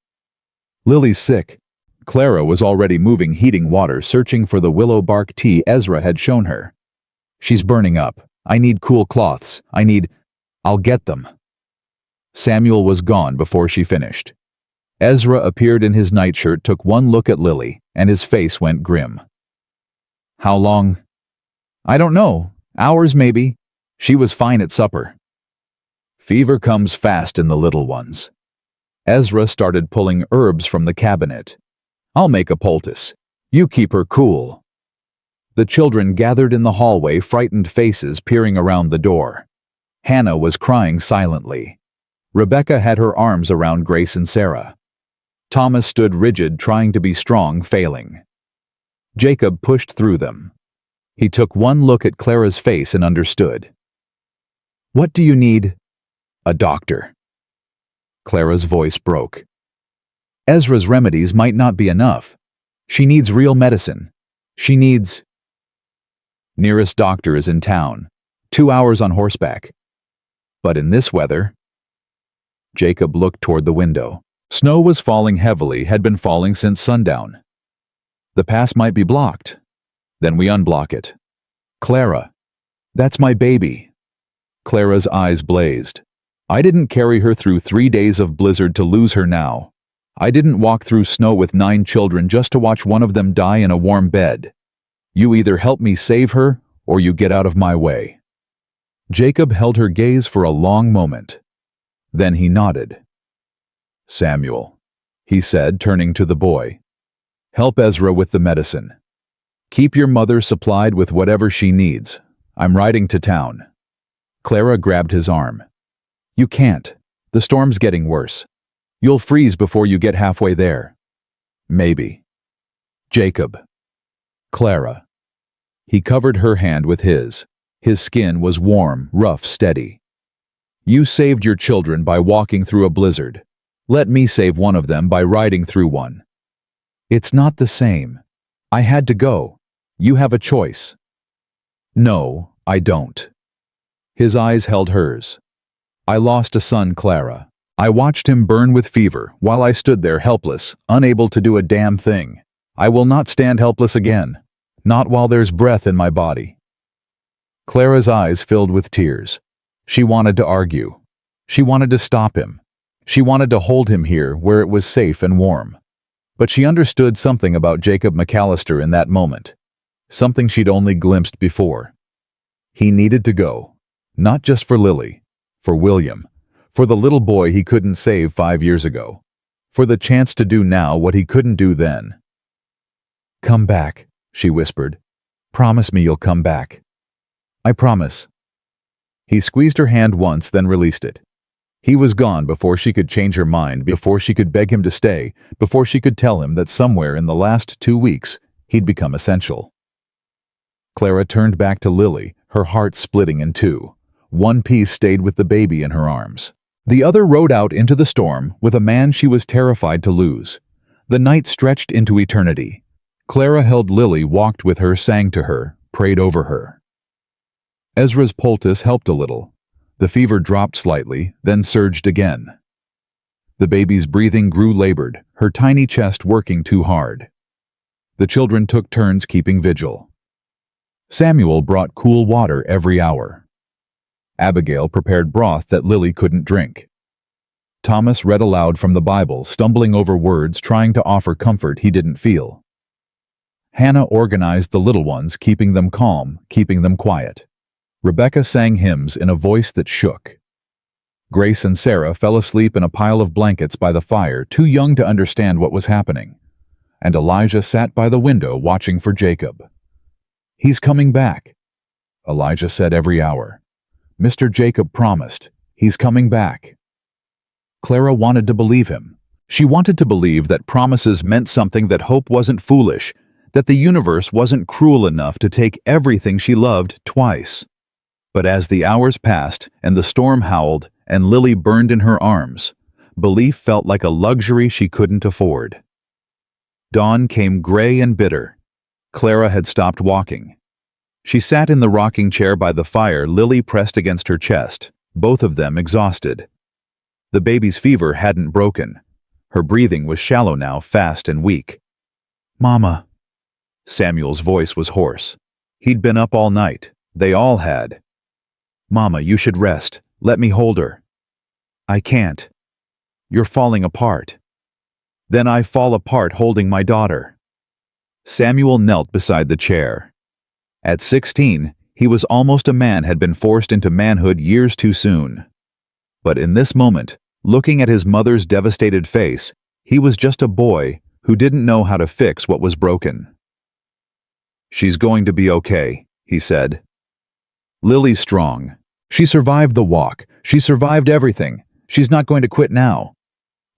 Lily's sick. Clara was already moving heating water, searching for the willow bark tea Ezra had shown her. She's burning up. I need cool cloths. I'll get them. Samuel was gone before she finished. Ezra appeared in his nightshirt, took one look at Lily, and his face went grim. How long? I don't know. Hours maybe. She was fine at supper. Fever comes fast in the little ones. Ezra started pulling herbs from the cabinet. I'll make a poultice. You keep her cool. The children gathered in the hallway, frightened faces peering around the door. Hannah was crying silently. Rebecca had her arms around Grace and Sarah. Thomas stood rigid, trying to be strong, failing. Jacob pushed through them. He took one look at Clara's face and understood. What do you need? A doctor. Clara's voice broke. Ezra's remedies might not be enough. She needs real medicine. She needs... Nearest doctor is in town. 2 hours on horseback. But in this weather... Jacob looked toward the window. Snow was falling heavily, had been falling since sundown. The pass might be blocked. Then we unblock it. Clara. That's my baby. Clara's eyes blazed. I didn't carry her through 3 days of blizzard to lose her now. I didn't walk through snow with 9 children just to watch one of them die in a warm bed. You either help me save her, or you get out of my way. Jacob held her gaze for a long moment. Then he nodded. Samuel, he said, turning to the boy. Help Ezra with the medicine. Keep your mother supplied with whatever she needs. I'm riding to town. Clara grabbed his arm. You can't. The storm's getting worse. You'll freeze before you get halfway there. Maybe. Jacob. Clara. He covered her hand with his. His skin was warm, rough, steady. You saved your children by walking through a blizzard. Let me save one of them by riding through one. It's not the same. I had to go. You have a choice. No, I don't. His eyes held hers. I lost a son, Clara. I watched him burn with fever while I stood there helpless, unable to do a damn thing. I will not stand helpless again. Not while there's breath in my body. Clara's eyes filled with tears. She wanted to argue. She wanted to stop him. She wanted to hold him here where it was safe and warm. But she understood something about Jacob McAllister in that moment. Something she'd only glimpsed before. He needed to go. Not just for Lily. For William. For the little boy he couldn't save 5 years ago. For the chance to do now what he couldn't do then. Come back, she whispered. Promise me you'll come back. I promise. He squeezed her hand once, then released it. He was gone before she could change her mind, before she could beg him to stay, before she could tell him that somewhere in the last 2 weeks he'd become essential. Clara turned back to Lily, her heart splitting in two. One piece stayed with the baby in her arms. The other rode out into the storm with a man she was terrified to lose. The night stretched into eternity. Clara held Lily, walked with her, sang to her, prayed over her. Ezra's poultice helped a little. The fever dropped slightly, then surged again. The baby's breathing grew labored, her tiny chest working too hard. The children took turns keeping vigil. Samuel brought cool water every hour. Abigail prepared broth that Lily couldn't drink. Thomas read aloud from the Bible, stumbling over words, trying to offer comfort he didn't feel. Hannah organized the little ones, keeping them calm, keeping them quiet. Rebecca sang hymns in a voice that shook. Grace and Sarah fell asleep in a pile of blankets by the fire, too young to understand what was happening. And Elijah sat by the window watching for Jacob. He's coming back, Elijah said every hour. Mr. Jacob promised. He's coming back. Clara wanted to believe him. She wanted to believe that promises meant something, that hope wasn't foolish, that the universe wasn't cruel enough to take everything she loved twice. But as the hours passed and the storm howled and Lily burned in her arms, belief felt like a luxury she couldn't afford. Dawn came gray and bitter. Clara had stopped walking. She sat in the rocking chair by the fire, Lily pressed against her chest, both of them exhausted. The baby's fever hadn't broken. Her breathing was shallow now, fast and weak. Mama. Samuel's voice was hoarse. He'd been up all night. They all had. Mama, you should rest. Let me hold her. I can't. You're falling apart. Then I fall apart holding my daughter. Samuel knelt beside the chair. At 16, he was almost a man, had been forced into manhood years too soon. But in this moment, looking at his mother's devastated face, he was just a boy who didn't know how to fix what was broken. She's going to be okay, he said. Lily's strong. She survived the walk. She survived everything. She's not going to quit now.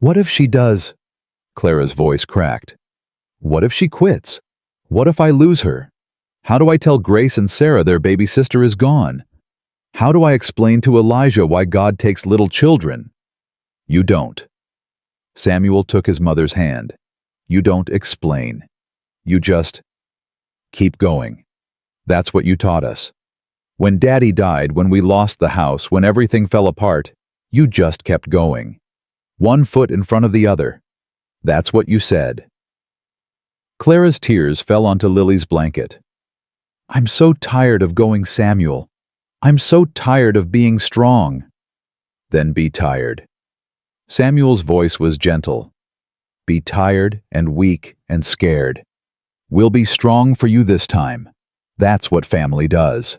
What if she does? Clara's voice cracked. What if she quits? What if I lose her? How do I tell Grace and Sarah their baby sister is gone? How do I explain to Elijah why God takes little children? You don't. Samuel took his mother's hand. You don't explain. You just keep going. That's what you taught us. When Daddy died, when we lost the house, when everything fell apart, you just kept going. One foot in front of the other. That's what you said. Clara's tears fell onto Lily's blanket. I'm so tired of going, Samuel. I'm so tired of being strong. Then be tired. Samuel's voice was gentle. Be tired and weak and scared. We'll be strong for you this time. That's what family does.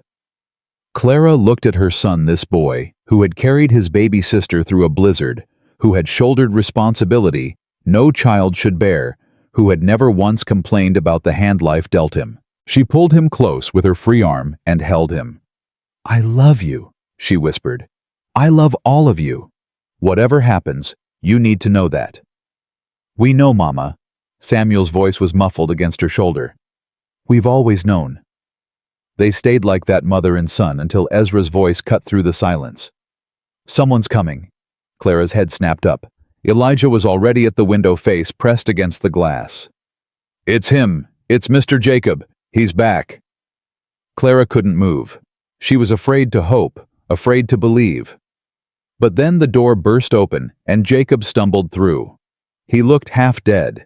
Clara looked at her son, this boy, who had carried his baby sister through a blizzard, who had shouldered responsibility no child should bear, who had never once complained about the hand life dealt him. She pulled him close with her free arm and held him. I love you, she whispered. I love all of you. Whatever happens, you need to know that." "We know, Mama." Samuel's voice was muffled against her shoulder. "We've always known." They stayed like that mother and son until Ezra's voice cut through the silence. "Someone's coming." Clara's head snapped up. Elijah was already at the window, face pressed against the glass. "It's him. It's Mr. Jacob. He's back." Clara couldn't move. She was afraid to hope, afraid to believe. But then the door burst open and Jacob stumbled through. He looked half dead.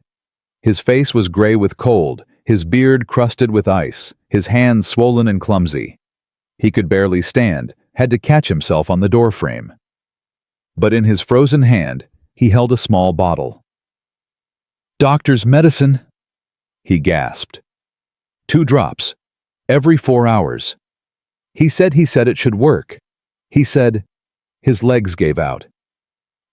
His face was gray with cold, his beard crusted with ice, his hands swollen and clumsy. He could barely stand, had to catch himself on the doorframe. But in his frozen hand, he held a small bottle. "Doctor's medicine," he gasped. 2 drops, every 4 hours. He said it should work. He said. His legs gave out.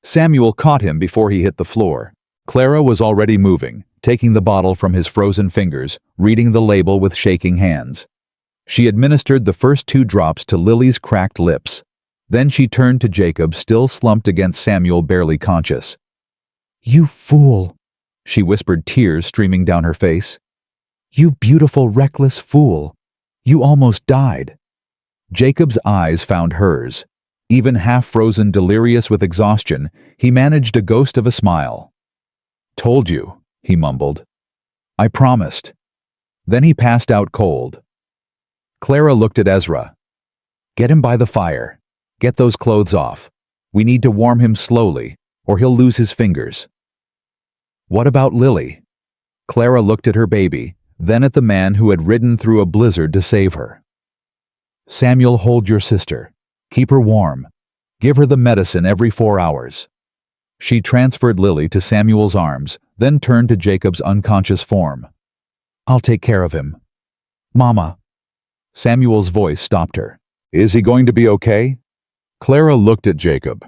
Samuel caught him before he hit the floor. Clara was already moving, taking the bottle from his frozen fingers, reading the label with shaking hands. She administered the first 2 drops to Lily's cracked lips. Then she turned to Jacob, still slumped against Samuel, barely conscious. "You fool," she whispered, tears streaming down her face. "You beautiful, reckless fool. You almost died." Jacob's eyes found hers. Even half-frozen, delirious with exhaustion, he managed a ghost of a smile. "Told you," he mumbled. "I promised." Then he passed out cold. Clara looked at Ezra. "Get him by the fire. Get those clothes off. We need to warm him slowly, or he'll lose his fingers." "What about Lily?" Clara looked at her baby, then at the man who had ridden through a blizzard to save her. "Samuel, hold your sister. Keep her warm. Give her the medicine every 4 hours." She transferred Lily to Samuel's arms, then turned to Jacob's unconscious form. "I'll take care of him." "Mama." Samuel's voice stopped her. "Is he going to be okay?" Clara looked at Jacob.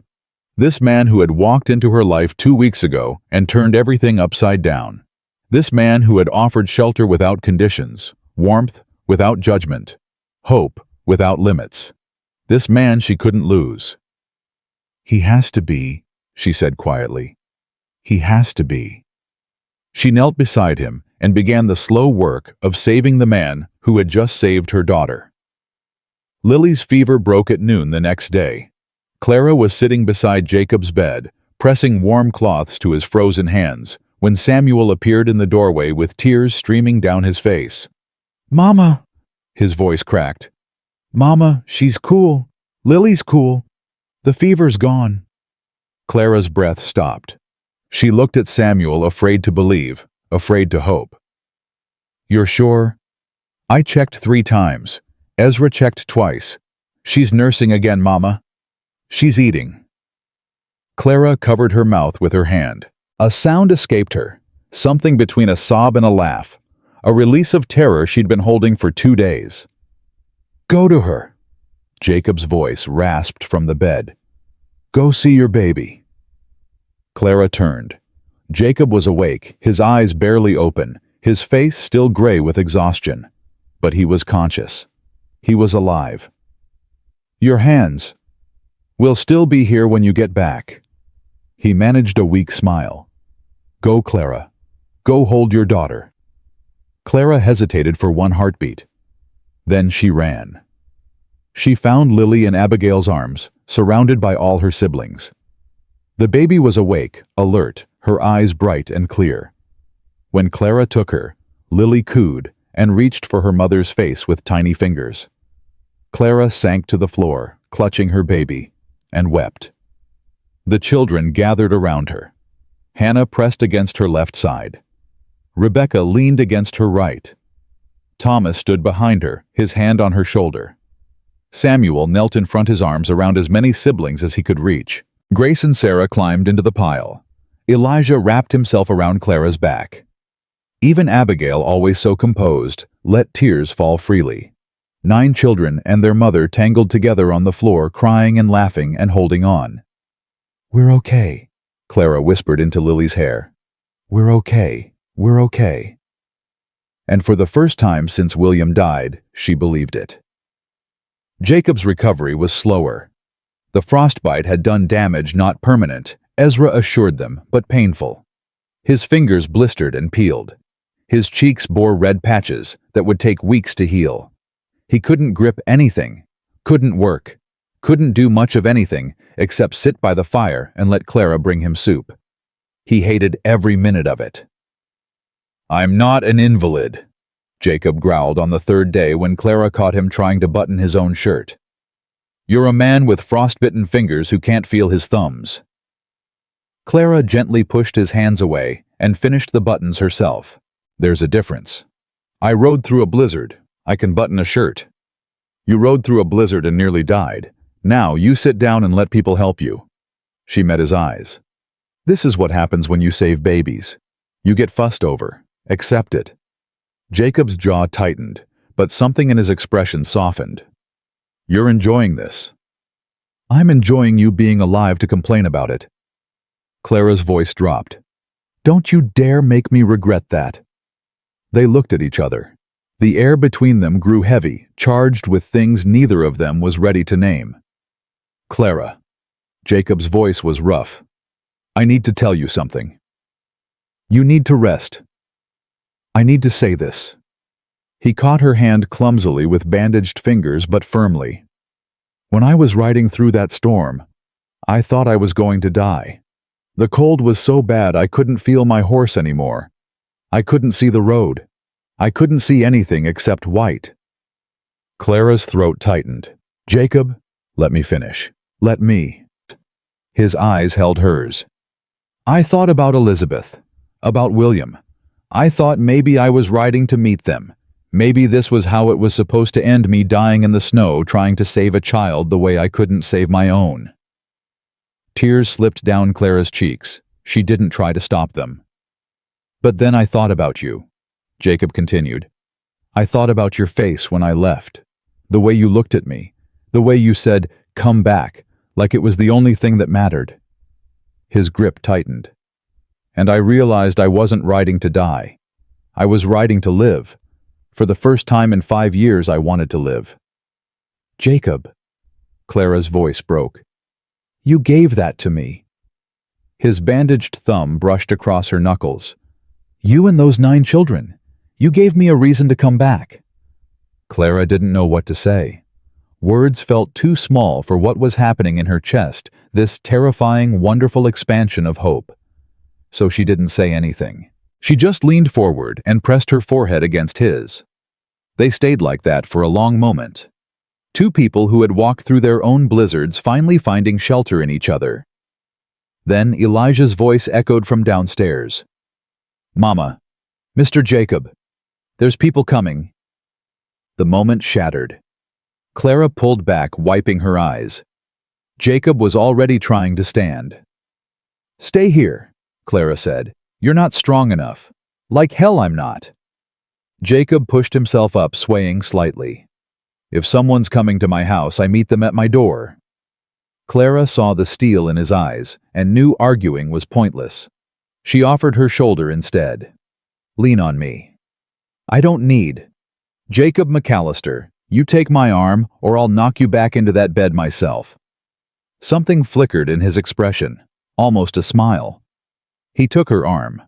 This man who had walked into her life 2 weeks ago and turned everything upside down. This man who had offered shelter without conditions, warmth without judgment, hope without limits. This man she couldn't lose. "He has to be," she said quietly. "He has to be." She knelt beside him and began the slow work of saving the man who had just saved her daughter. Lily's fever broke at noon the next day. Clara was sitting beside Jacob's bed, pressing warm cloths to his frozen hands, when Samuel appeared in the doorway with tears streaming down his face. "Mama," his voice cracked. "Mama, she's cool. Lily's cool. The fever's gone." Clara's breath stopped. She looked at Samuel, afraid to believe, afraid to hope. "You're sure?" "I checked 3 times. Ezra checked twice. She's nursing again, Mama. She's eating." Clara covered her mouth with her hand. A sound escaped her, something between a sob and a laugh, a release of terror she'd been holding for 2 days. "Go to her," Jacob's voice rasped from the bed. "Go see your baby." Clara turned. Jacob was awake, his eyes barely open, his face still gray with exhaustion. But he was conscious. He was alive. "Your hands. We'll still be here when you get back." He managed a weak smile. "Go, Clara. Go hold your daughter." Clara hesitated for 1 heartbeat. Then she ran. She found Lily in Abigail's arms, surrounded by all her siblings. The baby was awake, alert, her eyes bright and clear. When Clara took her, Lily cooed and reached for her mother's face with tiny fingers. Clara sank to the floor, clutching her baby, and wept. The children gathered around her. Hannah pressed against her left side. Rebecca leaned against her right. Thomas stood behind her, his hand on her shoulder. Samuel knelt in front, his arms around as many siblings as he could reach. Grace and Sarah climbed into the pile. Elijah wrapped himself around Clara's back. Even Abigail, always so composed, let tears fall freely. 9 children and their mother tangled together on the floor, crying and laughing and holding on. "We're okay," Clara whispered into Lily's hair. "We're okay. We're okay." And for the first time since William died, she believed it. Jacob's recovery was slower. The frostbite had done damage not permanent, Ezra assured them, but painful. His fingers blistered and peeled. His cheeks bore red patches that would take weeks to heal. He couldn't grip anything, couldn't work, couldn't do much of anything except sit by the fire and let Clara bring him soup. He hated every minute of it. "I'm not an invalid," Jacob growled on the third day when Clara caught him trying to button his own shirt. "You're a man with frostbitten fingers who can't feel his thumbs." Clara gently pushed his hands away and finished the buttons herself. "There's a difference. I rode through a blizzard. I can button a shirt. You rode through a blizzard and nearly died. Now you sit down and let people help you." She met his eyes. "This is what happens when you save babies. You get fussed over. Accept it." Jacob's jaw tightened, but something in his expression softened. "You're enjoying this." "I'm enjoying you being alive to complain about it." Clara's voice dropped. "Don't you dare make me regret that." They looked at each other. The air between them grew heavy, charged with things neither of them was ready to name. "Clara." Jacob's voice was rough. "I need to tell you something. You need to rest. I need to say this." He caught her hand clumsily with bandaged fingers but firmly. "When I was riding through that storm, I thought I was going to die. The cold was so bad I couldn't feel my horse anymore. I couldn't see the road. I couldn't see anything except white." Clara's throat tightened. "Jacob, let me finish. Let me." His eyes held hers. "I thought about Elizabeth, about William. I thought maybe I was riding to meet them. Maybe this was how it was supposed to end, me dying in the snow trying to save a child the way I couldn't save my own." Tears slipped down Clara's cheeks. She didn't try to stop them. "But then I thought about you," Jacob continued. "I thought about your face when I left. The way you looked at me. The way you said, 'Come back,' like it was the only thing that mattered." His grip tightened. "And I realized I wasn't riding to die. I was riding to live. For the first time in 5 years I wanted to live." "Jacob," Clara's voice broke. "You gave that to me." His bandaged thumb brushed across her knuckles. "You and those 9 children. You gave me a reason to come back." Clara didn't know what to say. Words felt too small for what was happening in her chest, this terrifying, wonderful expansion of hope. So she didn't say anything. She just leaned forward and pressed her forehead against his. They stayed like that for a long moment. Two people who had walked through their own blizzards finally finding shelter in each other. Then Elijah's voice echoed from downstairs. "Mama, Mr. Jacob, there's people coming." The moment shattered. Clara pulled back, wiping her eyes. Jacob was already trying to stand. "Stay here," Clara said. "You're not strong enough. Like hell I'm not." Jacob pushed himself up, swaying slightly. "If someone's coming to my house, I meet them at my door." Clara saw the steel in his eyes and knew arguing was pointless. She offered her shoulder instead. "Lean on me." "I don't need." "Jacob McAllister, you take my arm or I'll knock you back into that bed myself." Something flickered in his expression, almost a smile. He took her arm.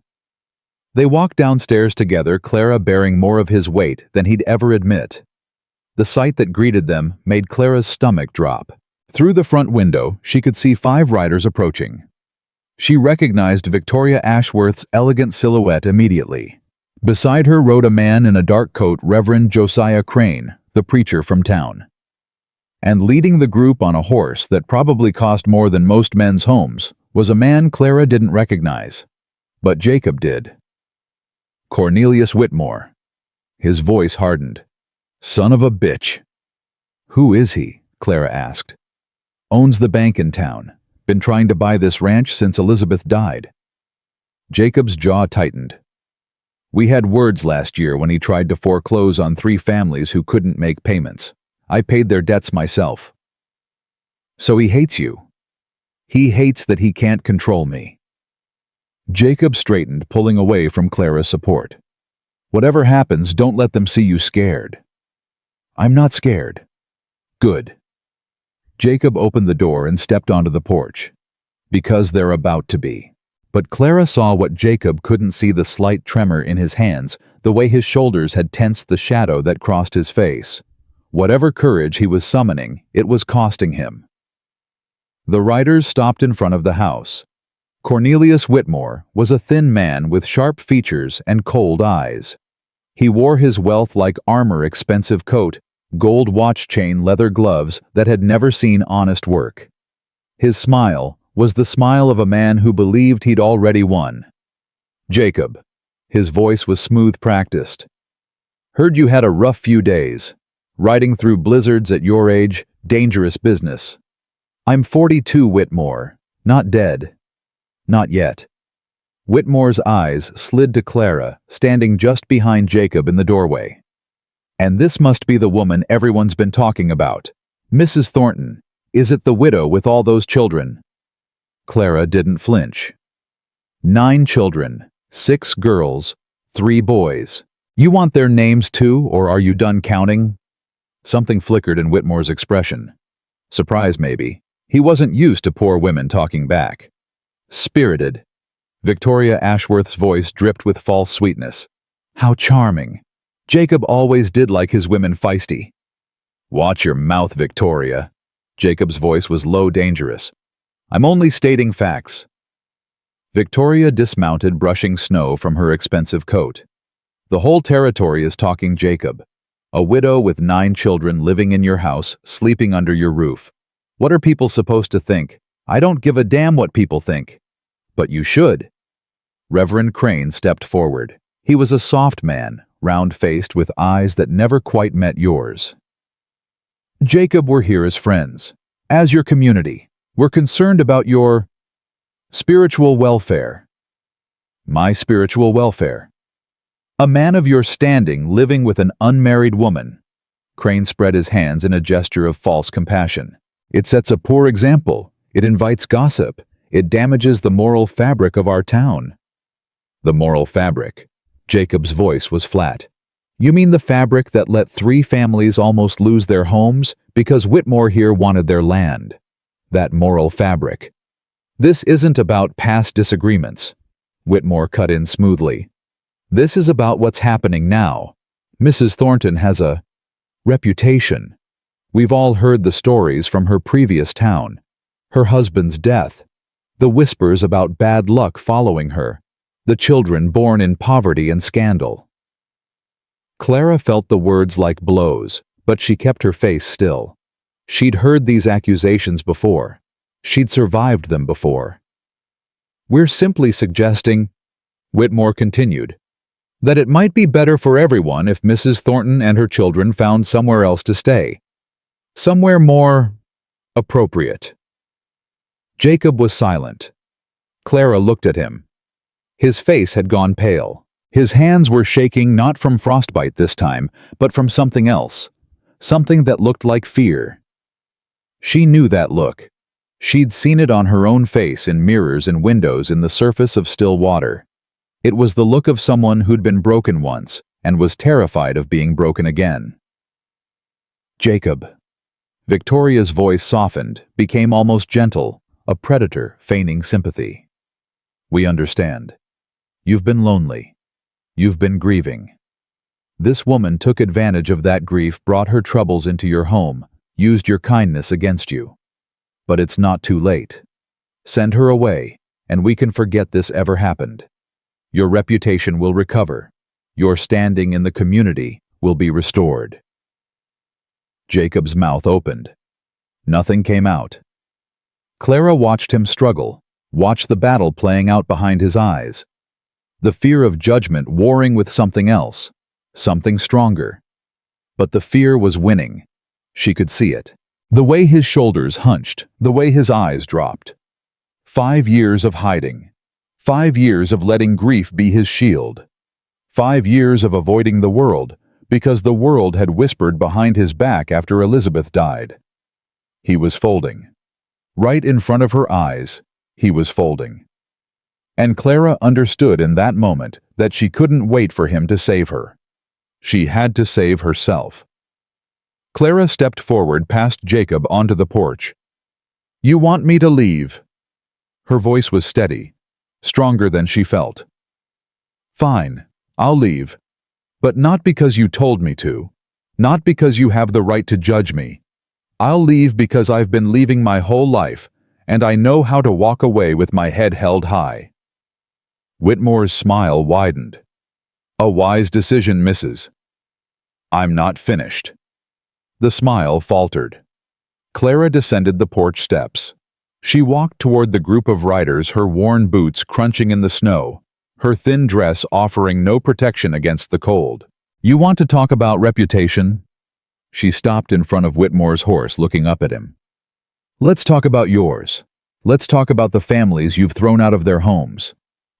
They walked downstairs together, Clara bearing more of his weight than he'd ever admit. The sight that greeted them made Clara's stomach drop. Through the front window, she could see 5 riders approaching. She recognized Victoria Ashworth's elegant silhouette immediately. Beside her rode a man in a dark coat, Reverend Josiah Crane, the preacher from town. And leading the group on a horse that probably cost more than most men's homes was a man Clara didn't recognize. But Jacob did. Cornelius Whitmore. His voice hardened. "Son of a bitch." "Who is he?" Clara asked. "Owns the bank in town. Been trying to buy this ranch since Elizabeth died." Jacob's jaw tightened. "We had words last year when he tried to foreclose on 3 families who couldn't make payments. I paid their debts myself." "So he hates you?" "He hates that he can't control me." Jacob straightened, pulling away from Clara's support. "Whatever happens, don't let them see you scared." "I'm not scared." "Good." Jacob opened the door and stepped onto the porch. Because they're about to be. But Clara saw what Jacob couldn't see: the slight tremor in his hands, the way his shoulders had tensed, the shadow that crossed his face. Whatever courage he was summoning, it was costing him. The riders stopped in front of the house. Cornelius Whitmore was a thin man with sharp features and cold eyes. He wore his wealth like armor, expensive coat, gold watch chain, leather gloves that had never seen honest work. His smile was the smile of a man who believed he'd already won. "Jacob." His voice was smooth, practiced. "Heard you had a rough few days. Riding through blizzards at your age, dangerous business." "I'm 42, Whitmore. Not dead. Not yet." Whitmore's eyes slid to Clara, standing just behind Jacob in the doorway. "And this must be the woman everyone's been talking about. Mrs. Thornton. Is it the widow with all those children?" Clara didn't flinch. 9 children, 6 girls, 3 boys. You want their names too, or are you done counting? Something flickered in Whitmore's expression. Surprise, maybe. He wasn't used to poor women talking back. "Spirited." Victoria Ashworth's voice dripped with false sweetness. "How charming. Jacob always did like his women feisty." "Watch your mouth, Victoria." Jacob's voice was low, dangerous. "I'm only stating facts." Victoria dismounted, brushing snow from her expensive coat. "The whole territory is talking Jacob. A widow with 9 children living in your house, sleeping under your roof. What are people supposed to think? I don't give a damn what people think." "But you should." Reverend Crane stepped forward. He was a soft man, round-faced, with eyes that never quite met yours. "Jacob, we're here as friends, as your community. We're concerned about your spiritual welfare." "My spiritual welfare?" "A man of your standing living with an unmarried woman." Crane spread his hands in a gesture of false compassion. "It sets a poor example. It invites gossip. It damages the moral fabric of our town." "The moral fabric?" Jacob's voice was flat. "You mean the fabric that let 3 families almost lose their homes because Whitmore here wanted their land? That moral fabric." "This isn't about past disagreements," Whitmore cut in smoothly. "This is about what's happening now. Mrs. Thornton has a reputation. We've all heard the stories from her previous town. Her husband's death. The whispers about bad luck following her. The children born in poverty and scandal." Clara felt the words like blows, but she kept her face still. She'd heard these accusations before. She'd survived them before. "We're simply suggesting," Whitmore continued, "that it might be better for everyone if Mrs. Thornton and her children found somewhere else to stay. Somewhere more appropriate." Jacob was silent. Clara looked at him. His face had gone pale. His hands were shaking, not from frostbite this time, but from something else. Something that looked like fear. She knew that look. She'd seen it on her own face, in mirrors and windows, in the surface of still water. It was the look of someone who'd been broken once, and was terrified of being broken again. "Jacob." Victoria's voice softened, became almost gentle, a predator feigning sympathy. "We understand. You've been lonely. You've been grieving. This woman took advantage of that grief, brought her troubles into your home, used your kindness against you. But it's not too late. Send her away, and we can forget this ever happened. Your reputation will recover. Your standing in the community will be restored." Jacob's mouth opened. Nothing came out. Clara watched him struggle, watched the battle playing out behind his eyes. The fear of judgment warring with something else, something stronger. But the fear was winning. She could see it. The way his shoulders hunched, the way his eyes dropped. 5 years of hiding. 5 years of letting grief be his shield. 5 years of avoiding the world, because the world had whispered behind his back after Elizabeth died. He was folding. Right in front of her eyes, he was folding. And Clara understood in that moment that she couldn't wait for him to save her. She had to save herself. Clara stepped forward past Jacob onto the porch. "You want me to leave?" Her voice was steady, stronger than she felt. "Fine, I'll leave. But not because you told me to. Not because you have the right to judge me. I'll leave because I've been leaving my whole life, and I know how to walk away with my head held high." Whitmore's smile widened. "A wise decision, Mrs. I'm not finished." The smile faltered. Clara descended the porch steps. She walked toward the group of riders, her worn boots crunching in the snow, her thin dress offering no protection against the cold. "You want to talk about reputation?" She stopped in front of Whitmore's horse, looking up at him. "Let's talk about yours. Let's talk about the families you've thrown out of their homes,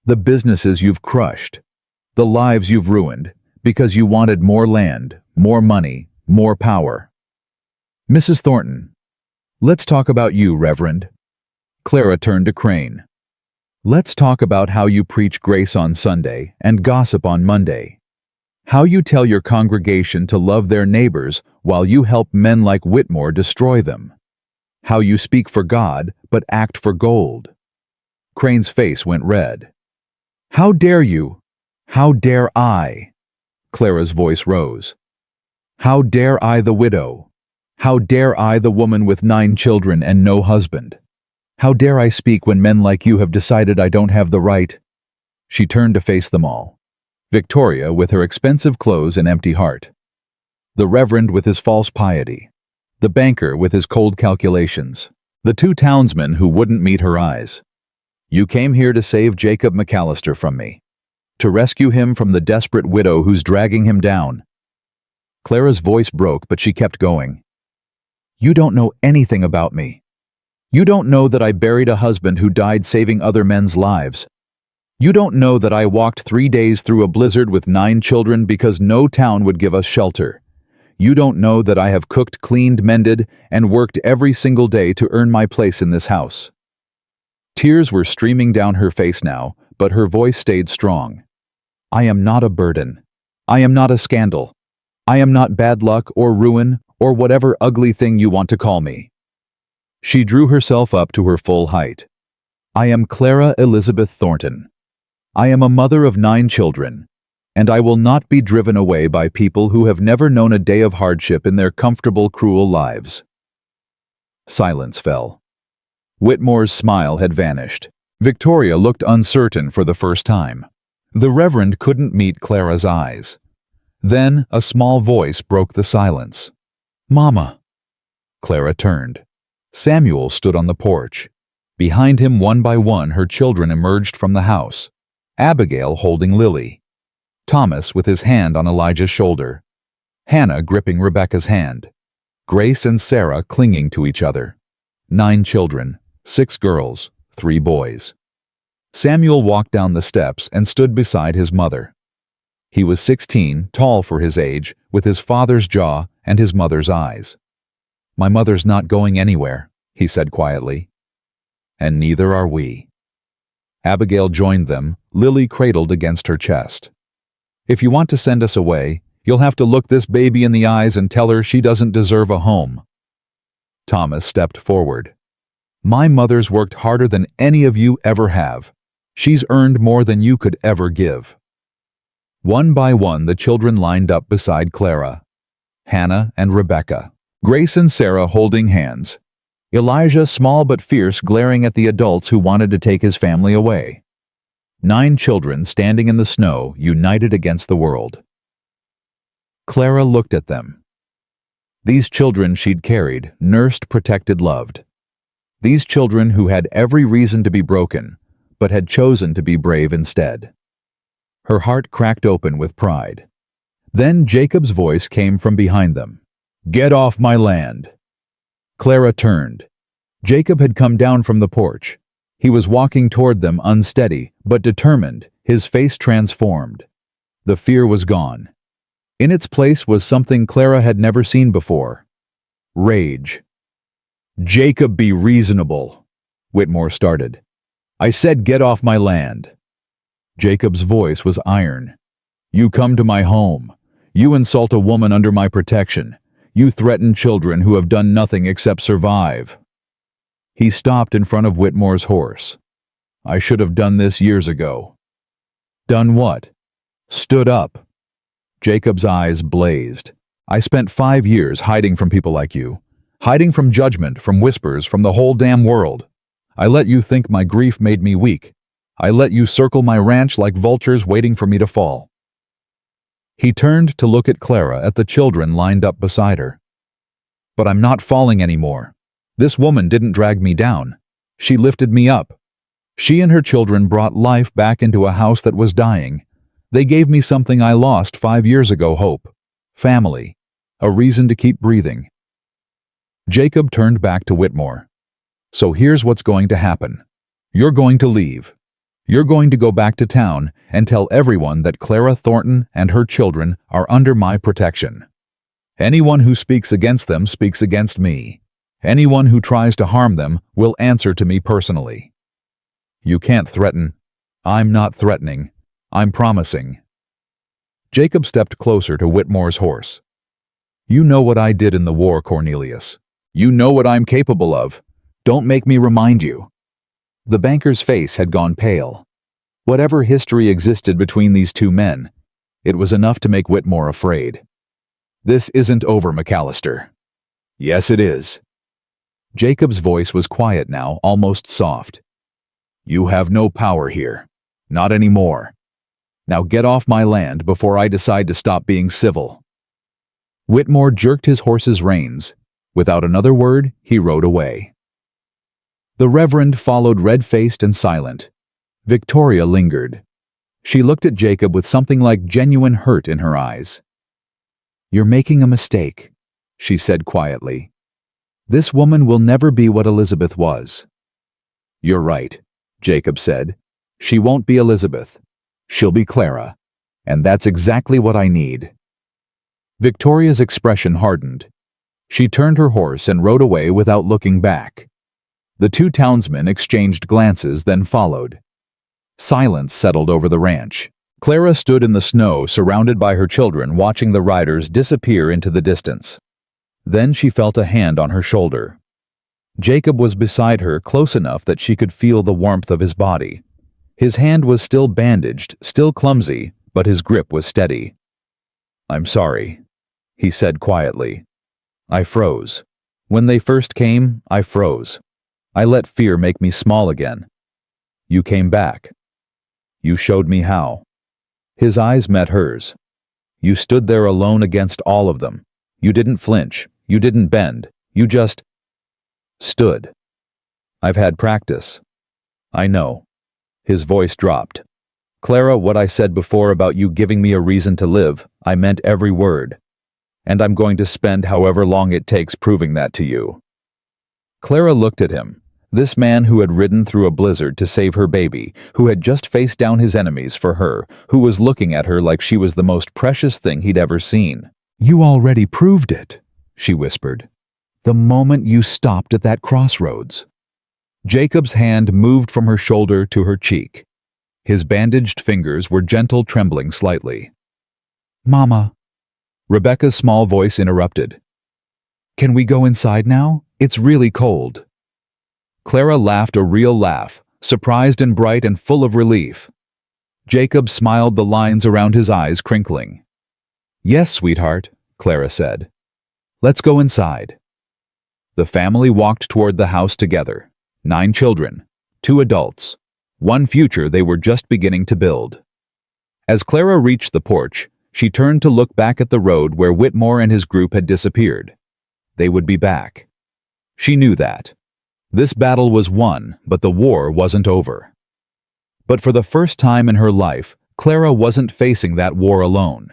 the businesses you've crushed, the lives you've ruined because you wanted more land, more money, more power." "Mrs. Thornton, let's talk about you, Reverend." Clara turned to Crane. "Let's talk about how you preach grace on Sunday and gossip on Monday. How you tell your congregation to love their neighbors while you help men like Whitmore destroy them. How you speak for God but act for gold." Crane's face went red. "How dare you? How dare I?" Clara's voice rose. "How dare I, the widow? How dare I, the woman with 9 children and no husband? How dare I speak when men like you have decided I don't have the right?" She turned to face them all. Victoria with her expensive clothes and empty heart. The Reverend with his false piety. The banker with his cold calculations. The 2 townsmen who wouldn't meet her eyes. "You came here to save Jacob McAllister from me. To rescue him from the desperate widow who's dragging him down." Clara's voice broke, but she kept going. "You don't know anything about me. You don't know that I buried a husband who died saving other men's lives. You don't know that I walked 3 days through a blizzard with 9 children because no town would give us shelter. You don't know that I have cooked, cleaned, mended, and worked every single day to earn my place in this house." Tears were streaming down her face now, but her voice stayed strong. "I am not a burden. I am not a scandal. I am not bad luck or ruin or whatever ugly thing you want to call me." She drew herself up to her full height. "I am Clara Elizabeth Thornton. I am a mother of 9 children, and I will not be driven away by people who have never known a day of hardship in their comfortable, cruel lives." Silence fell. Whitmore's smile had vanished. Victoria looked uncertain for the first time. The Reverend couldn't meet Clara's eyes. Then a small voice broke the silence. "Mama." Clara turned. Samuel stood on the porch. Behind him, one by one, her children emerged from the house. Abigail holding Lily. Thomas with his hand on Elijah's shoulder. Hannah gripping Rebecca's hand. Grace and Sarah clinging to each other. 9 children, 6 girls, 3 boys. Samuel walked down the steps and stood beside his mother. He was 16, tall for his age, with his father's jaw and his mother's eyes. "My mother's not going anywhere," he said quietly. "And neither are we." Abigail joined them, Lily cradled against her chest. "If you want to send us away, you'll have to look this baby in the eyes and tell her she doesn't deserve a home." Thomas stepped forward. "My mother's worked harder than any of you ever have. She's earned more than you could ever give." One by one, the children lined up beside Clara. Hannah and Rebecca. Grace and Sarah holding hands. Elijah, small but fierce, glaring at the adults who wanted to take his family away. 9 children standing in the snow, united against the world. Clara looked at them. These children she'd carried, nursed, protected, loved. These children who had every reason to be broken, but had chosen to be brave instead. Her heart cracked open with pride. Then Jacob's voice came from behind them. "Get off my land." Clara turned. Jacob had come down from the porch. He was walking toward them, unsteady, but determined, his face transformed. The fear was gone. In its place was something Clara had never seen before. Rage. "Jacob, be reasonable," Whitmore started. "I said get off my land." Jacob's voice was iron. "You come to my home. You insult a woman under my protection. You threaten children who have done nothing except survive." He stopped in front of Whitmore's horse. "I should have done this years ago." "Done what?" "Stood up." Jacob's eyes blazed. "I spent 5 years hiding from people like you. Hiding from judgment, from whispers, from the whole damn world. I let you think my grief made me weak. I let you circle my ranch like vultures waiting for me to fall." He turned to look at Clara, at the children lined up beside her. "But I'm not falling anymore. This woman didn't drag me down. She lifted me up. She and her children brought life back into a house that was dying. They gave me something I lost 5 years ago: hope, family, a reason to keep breathing." Jacob turned back to Whitmore. "So here's what's going to happen. You're going to leave. You're going to go back to town and tell everyone that Clara Thornton and her children are under my protection. Anyone who speaks against them speaks against me. Anyone who tries to harm them will answer to me personally. You can't threaten. I'm not threatening. I'm promising." Jacob stepped closer to Whitmore's horse. "You know what I did in the war, Cornelius. You know what I'm capable of. Don't make me remind you." The banker's face had gone pale. Whatever history existed between these two men, it was enough to make Whitmore afraid. "This isn't over, McAllister." "Yes, it is." Jacob's voice was quiet now, almost soft. "You have no power here. Not anymore. Now get off my land before I decide to stop being civil." Whitmore jerked his horse's reins. Without another word, he rode away. The Reverend followed red-faced and silent. Victoria lingered. She looked at Jacob with something like genuine hurt in her eyes. "You're making a mistake," she said quietly. "This woman will never be what Elizabeth was." "You're right," Jacob said. "She won't be Elizabeth. She'll be Clara. And that's exactly what I need." Victoria's expression hardened. She turned her horse and rode away without looking back. The two townsmen exchanged glances, then followed. Silence settled over the ranch. Clara stood in the snow, surrounded by her children, watching the riders disappear into the distance. Then she felt a hand on her shoulder. Jacob was beside her, close enough that she could feel the warmth of his body. His hand was still bandaged, still clumsy, but his grip was steady. "I'm sorry," he said quietly. "I froze. When they first came, I froze. I let fear make me small again. You came back. You showed me how." His eyes met hers. "You stood there alone against all of them. You didn't flinch. You didn't bend. You just stood. I've had practice. I know." His voice dropped. "Clara, what I said before about you giving me a reason to live, I meant every word. And I'm going to spend however long it takes proving that to you." Clara looked at him. This man who had ridden through a blizzard to save her baby, who had just faced down his enemies for her, who was looking at her like she was the most precious thing he'd ever seen. "You already proved it," she whispered. "The moment you stopped at that crossroads." Jacob's hand moved from her shoulder to her cheek. His bandaged fingers were gentle, trembling slightly. "Mama," Rebecca's small voice interrupted. "Can we go inside now? It's really cold." Clara laughed a real laugh, surprised and bright and full of relief. Jacob smiled, the lines around his eyes crinkling. "Yes, sweetheart," Clara said. "Let's go inside." The family walked toward the house together. 9 children, 2 adults, 1 future they were just beginning to build. As Clara reached the porch, she turned to look back at the road where Whitmore and his group had disappeared. They would be back. She knew that. This battle was won, but the war wasn't over. But for the first time in her life, Clara wasn't facing that war alone.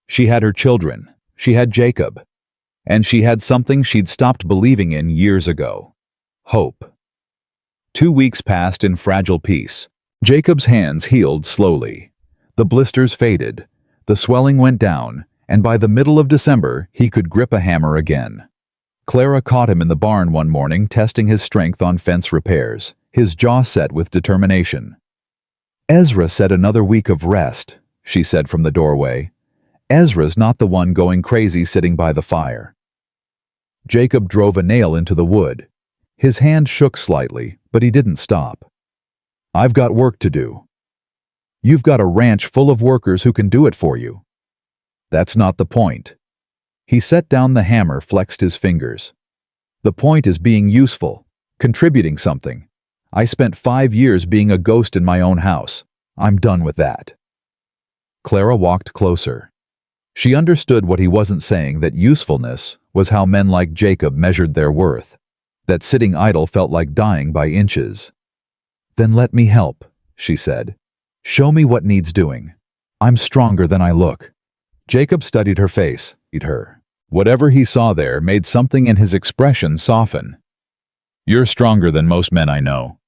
She had her children, she had Jacob, and she had something she'd stopped believing in years ago: hope. 2 weeks passed in fragile peace. Jacob's hands healed slowly. The blisters faded, the swelling went down, and by the middle of December, he could grip a hammer again. Clara caught him in the barn one morning testing his strength on fence repairs, his jaw set with determination. "Ezra said another week of rest," she said from the doorway. "Ezra's not the one going crazy sitting by the fire. Jacob drove a nail into the wood. His hand shook slightly, but he didn't stop. I've got work to do. You've got a ranch full of workers who can do it for you. That's not the point. He set down the hammer, flexed his fingers. The point is being useful, contributing something. I spent 5 years being a ghost in my own house. I'm done with that. Clara walked closer. She understood what he wasn't saying, that usefulness was how men like Jacob measured their worth, that sitting idle felt like dying by inches. Then let me help, she said. Show me what needs doing. I'm stronger than I look. Jacob studied her face, Whatever he saw there made something in his expression soften. You're stronger than most men I know.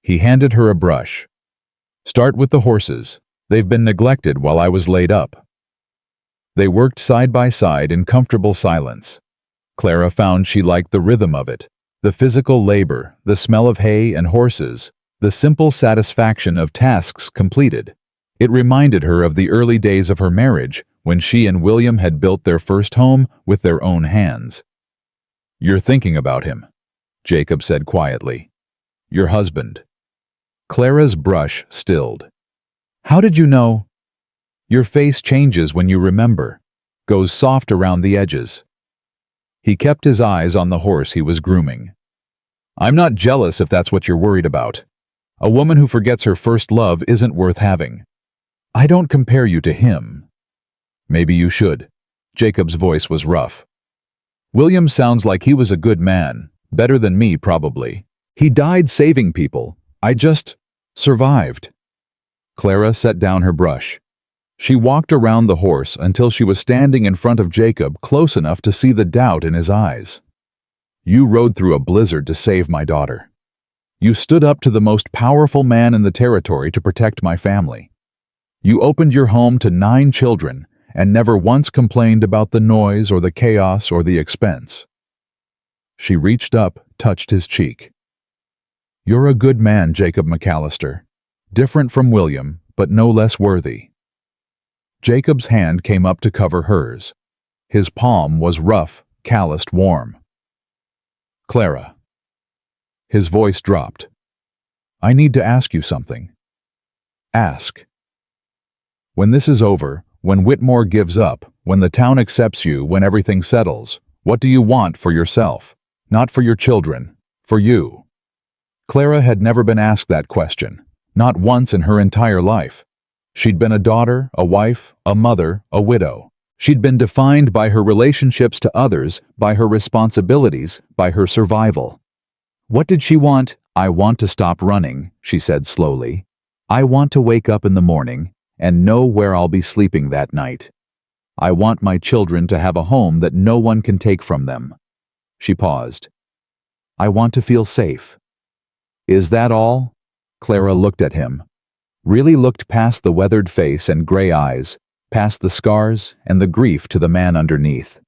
He handed her a brush. Start with the horses. They've been neglected while I was laid up. They worked side by side in comfortable silence. Clara found she liked the rhythm of it, the physical labor, the smell of hay and horses, the simple satisfaction of tasks completed. It reminded her of the early days of her marriage, when she and William had built their first home with their own hands. You're thinking about him, Jacob said quietly. Your husband. Clara's brush stilled. How did you know? Your face changes when you remember, goes soft around the edges. He kept his eyes on the horse he was grooming. I'm not jealous if that's what you're worried about. A woman who forgets her first love isn't worth having. I don't compare you to him. Maybe you should. Jacob's voice was rough. William sounds like he was a good man, better than me probably. He died saving people. I just survived. Clara set down her brush. She walked around the horse until she was standing in front of Jacob, close enough to see the doubt in his eyes. You rode through a blizzard to save my daughter. You stood up to the most powerful man in the territory to protect my family. You opened your home to 9 children and never once complained about the noise or the chaos or the expense. She reached up, touched his cheek. You're a good man, Jacob McAllister. Different from William, but no less worthy. Jacob's hand came up to cover hers. His palm was rough, calloused, warm. Clara. His voice dropped. I need to ask you something. Ask. When this is over, when Whitmore gives up, when the town accepts you, when everything settles, what do you want for yourself? Not for your children, for you. Clara had never been asked that question, not once in her entire life. She'd been a daughter, a wife, a mother, a widow. She'd been defined by her relationships to others, by her responsibilities, by her survival. What did she want? I want to stop running, she said slowly. I want to wake up in the morning and know where I'll be sleeping that night. I want my children to have a home that no one can take from them. She paused. I want to feel safe. Is that all? Clara looked at him. Really looked past the weathered face and gray eyes, past the scars and the grief to the man underneath.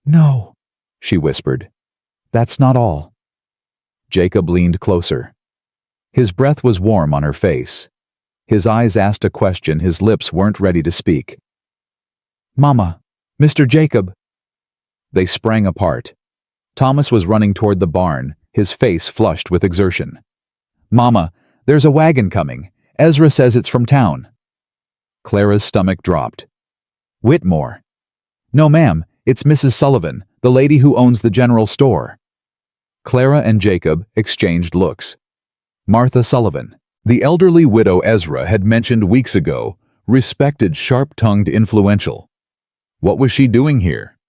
No, she whispered. That's not all. Jacob leaned closer. His breath was warm on her face. His eyes asked a question his lips weren't ready to speak. Mama, Mr. Jacob. They sprang apart. Thomas was running toward the barn, his face flushed with exertion. Mama, there's a wagon coming. Ezra says it's from town. Clara's stomach dropped. Whitmore. No, ma'am, it's Mrs. Sullivan, the lady who owns the general store. Clara and Jacob exchanged looks. Martha Sullivan, the elderly widow Ezra had mentioned weeks ago, respected, sharp-tongued, influential. What was she doing here?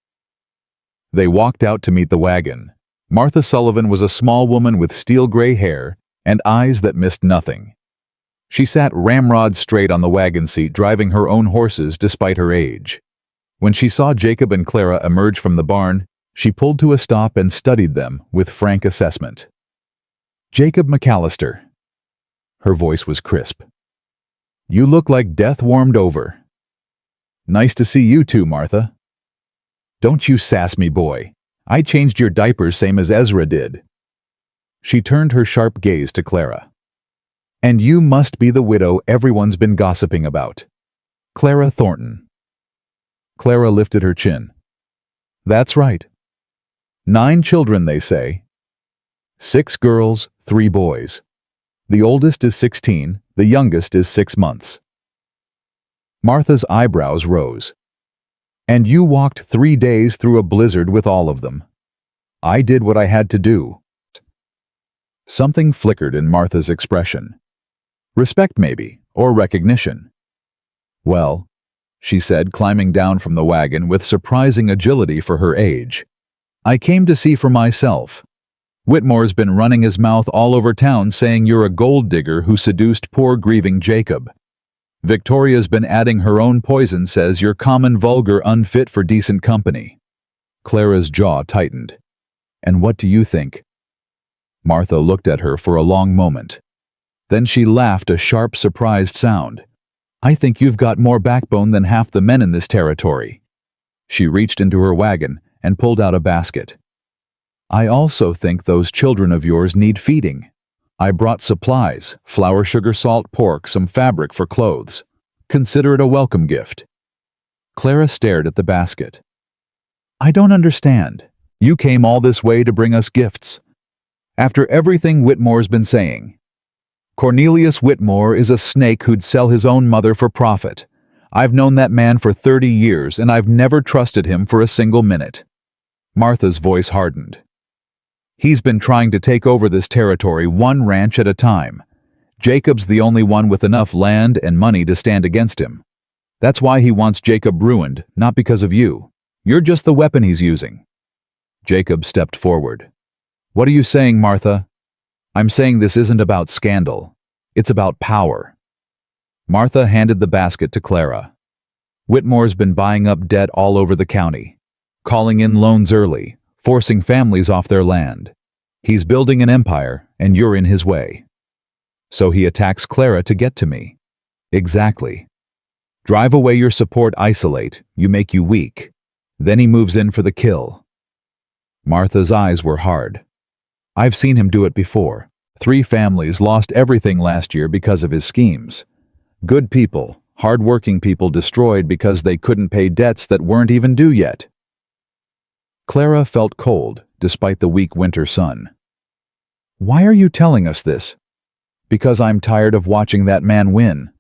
They walked out to meet the wagon. Martha Sullivan was a small woman with steel-gray hair and eyes that missed nothing. She sat ramrod straight on the wagon seat, driving her own horses despite her age. When she saw Jacob and Clara emerge from the barn, she pulled to a stop and studied them with frank assessment. Jacob McAllister. Her voice was crisp. You look like death warmed over. Nice to see you too, Martha. Don't you sass me, boy. I changed your diapers same as Ezra did. She turned her sharp gaze to Clara. And you must be the widow everyone's been gossiping about. Clara Thornton. Clara lifted her chin. That's right. 9 children, they say. 6 girls, 3 boys. The oldest is 16, the youngest is 6 months. Martha's eyebrows rose. And you walked 3 days through a blizzard with all of them. I did what I had to do. Something flickered in Martha's expression. Respect, maybe, or recognition. Well, she said, climbing down from the wagon with surprising agility for her age. I came to see for myself. Whitmore's been running his mouth all over town saying you're a gold digger who seduced poor grieving Jacob. Victoria's been adding her own poison, says you're common, vulgar, unfit for decent company. Clara's jaw tightened. And what do you think? Martha looked at her for a long moment. Then she laughed a sharp, surprised sound. I think you've got more backbone than half the men in this territory. She reached into her wagon and pulled out a basket. I also think those children of yours need feeding. I brought supplies, flour, sugar, salt, pork, some fabric for clothes. Consider it a welcome gift. Clara stared at the basket. I don't understand. You came all this way to bring us gifts. After everything Whitmore's been saying. Cornelius Whitmore is a snake who'd sell his own mother for profit. I've known that man for 30 years and I've never trusted him for a single minute. Martha's voice hardened. He's been trying to take over this territory one ranch at a time. Jacob's the only one with enough land and money to stand against him. That's why he wants Jacob ruined, not because of you. You're just the weapon he's using. Jacob stepped forward. What are you saying, Martha? I'm saying this isn't about scandal. It's about power. Martha handed the basket to Clara. Whitmore's been buying up debt all over the county, calling in loans early, forcing families off their land. He's building an empire, and you're in his way. So he attacks Clara to get to me. Exactly. Drive away your support, isolate, you make you weak. Then he moves in for the kill. Martha's eyes were hard. I've seen him do it before. 3 families lost everything last year because of his schemes. Good people, hard-working people destroyed because they couldn't pay debts that weren't even due yet. Clara felt cold, despite the weak winter sun. Why are you telling us this? Because I'm tired of watching that man win.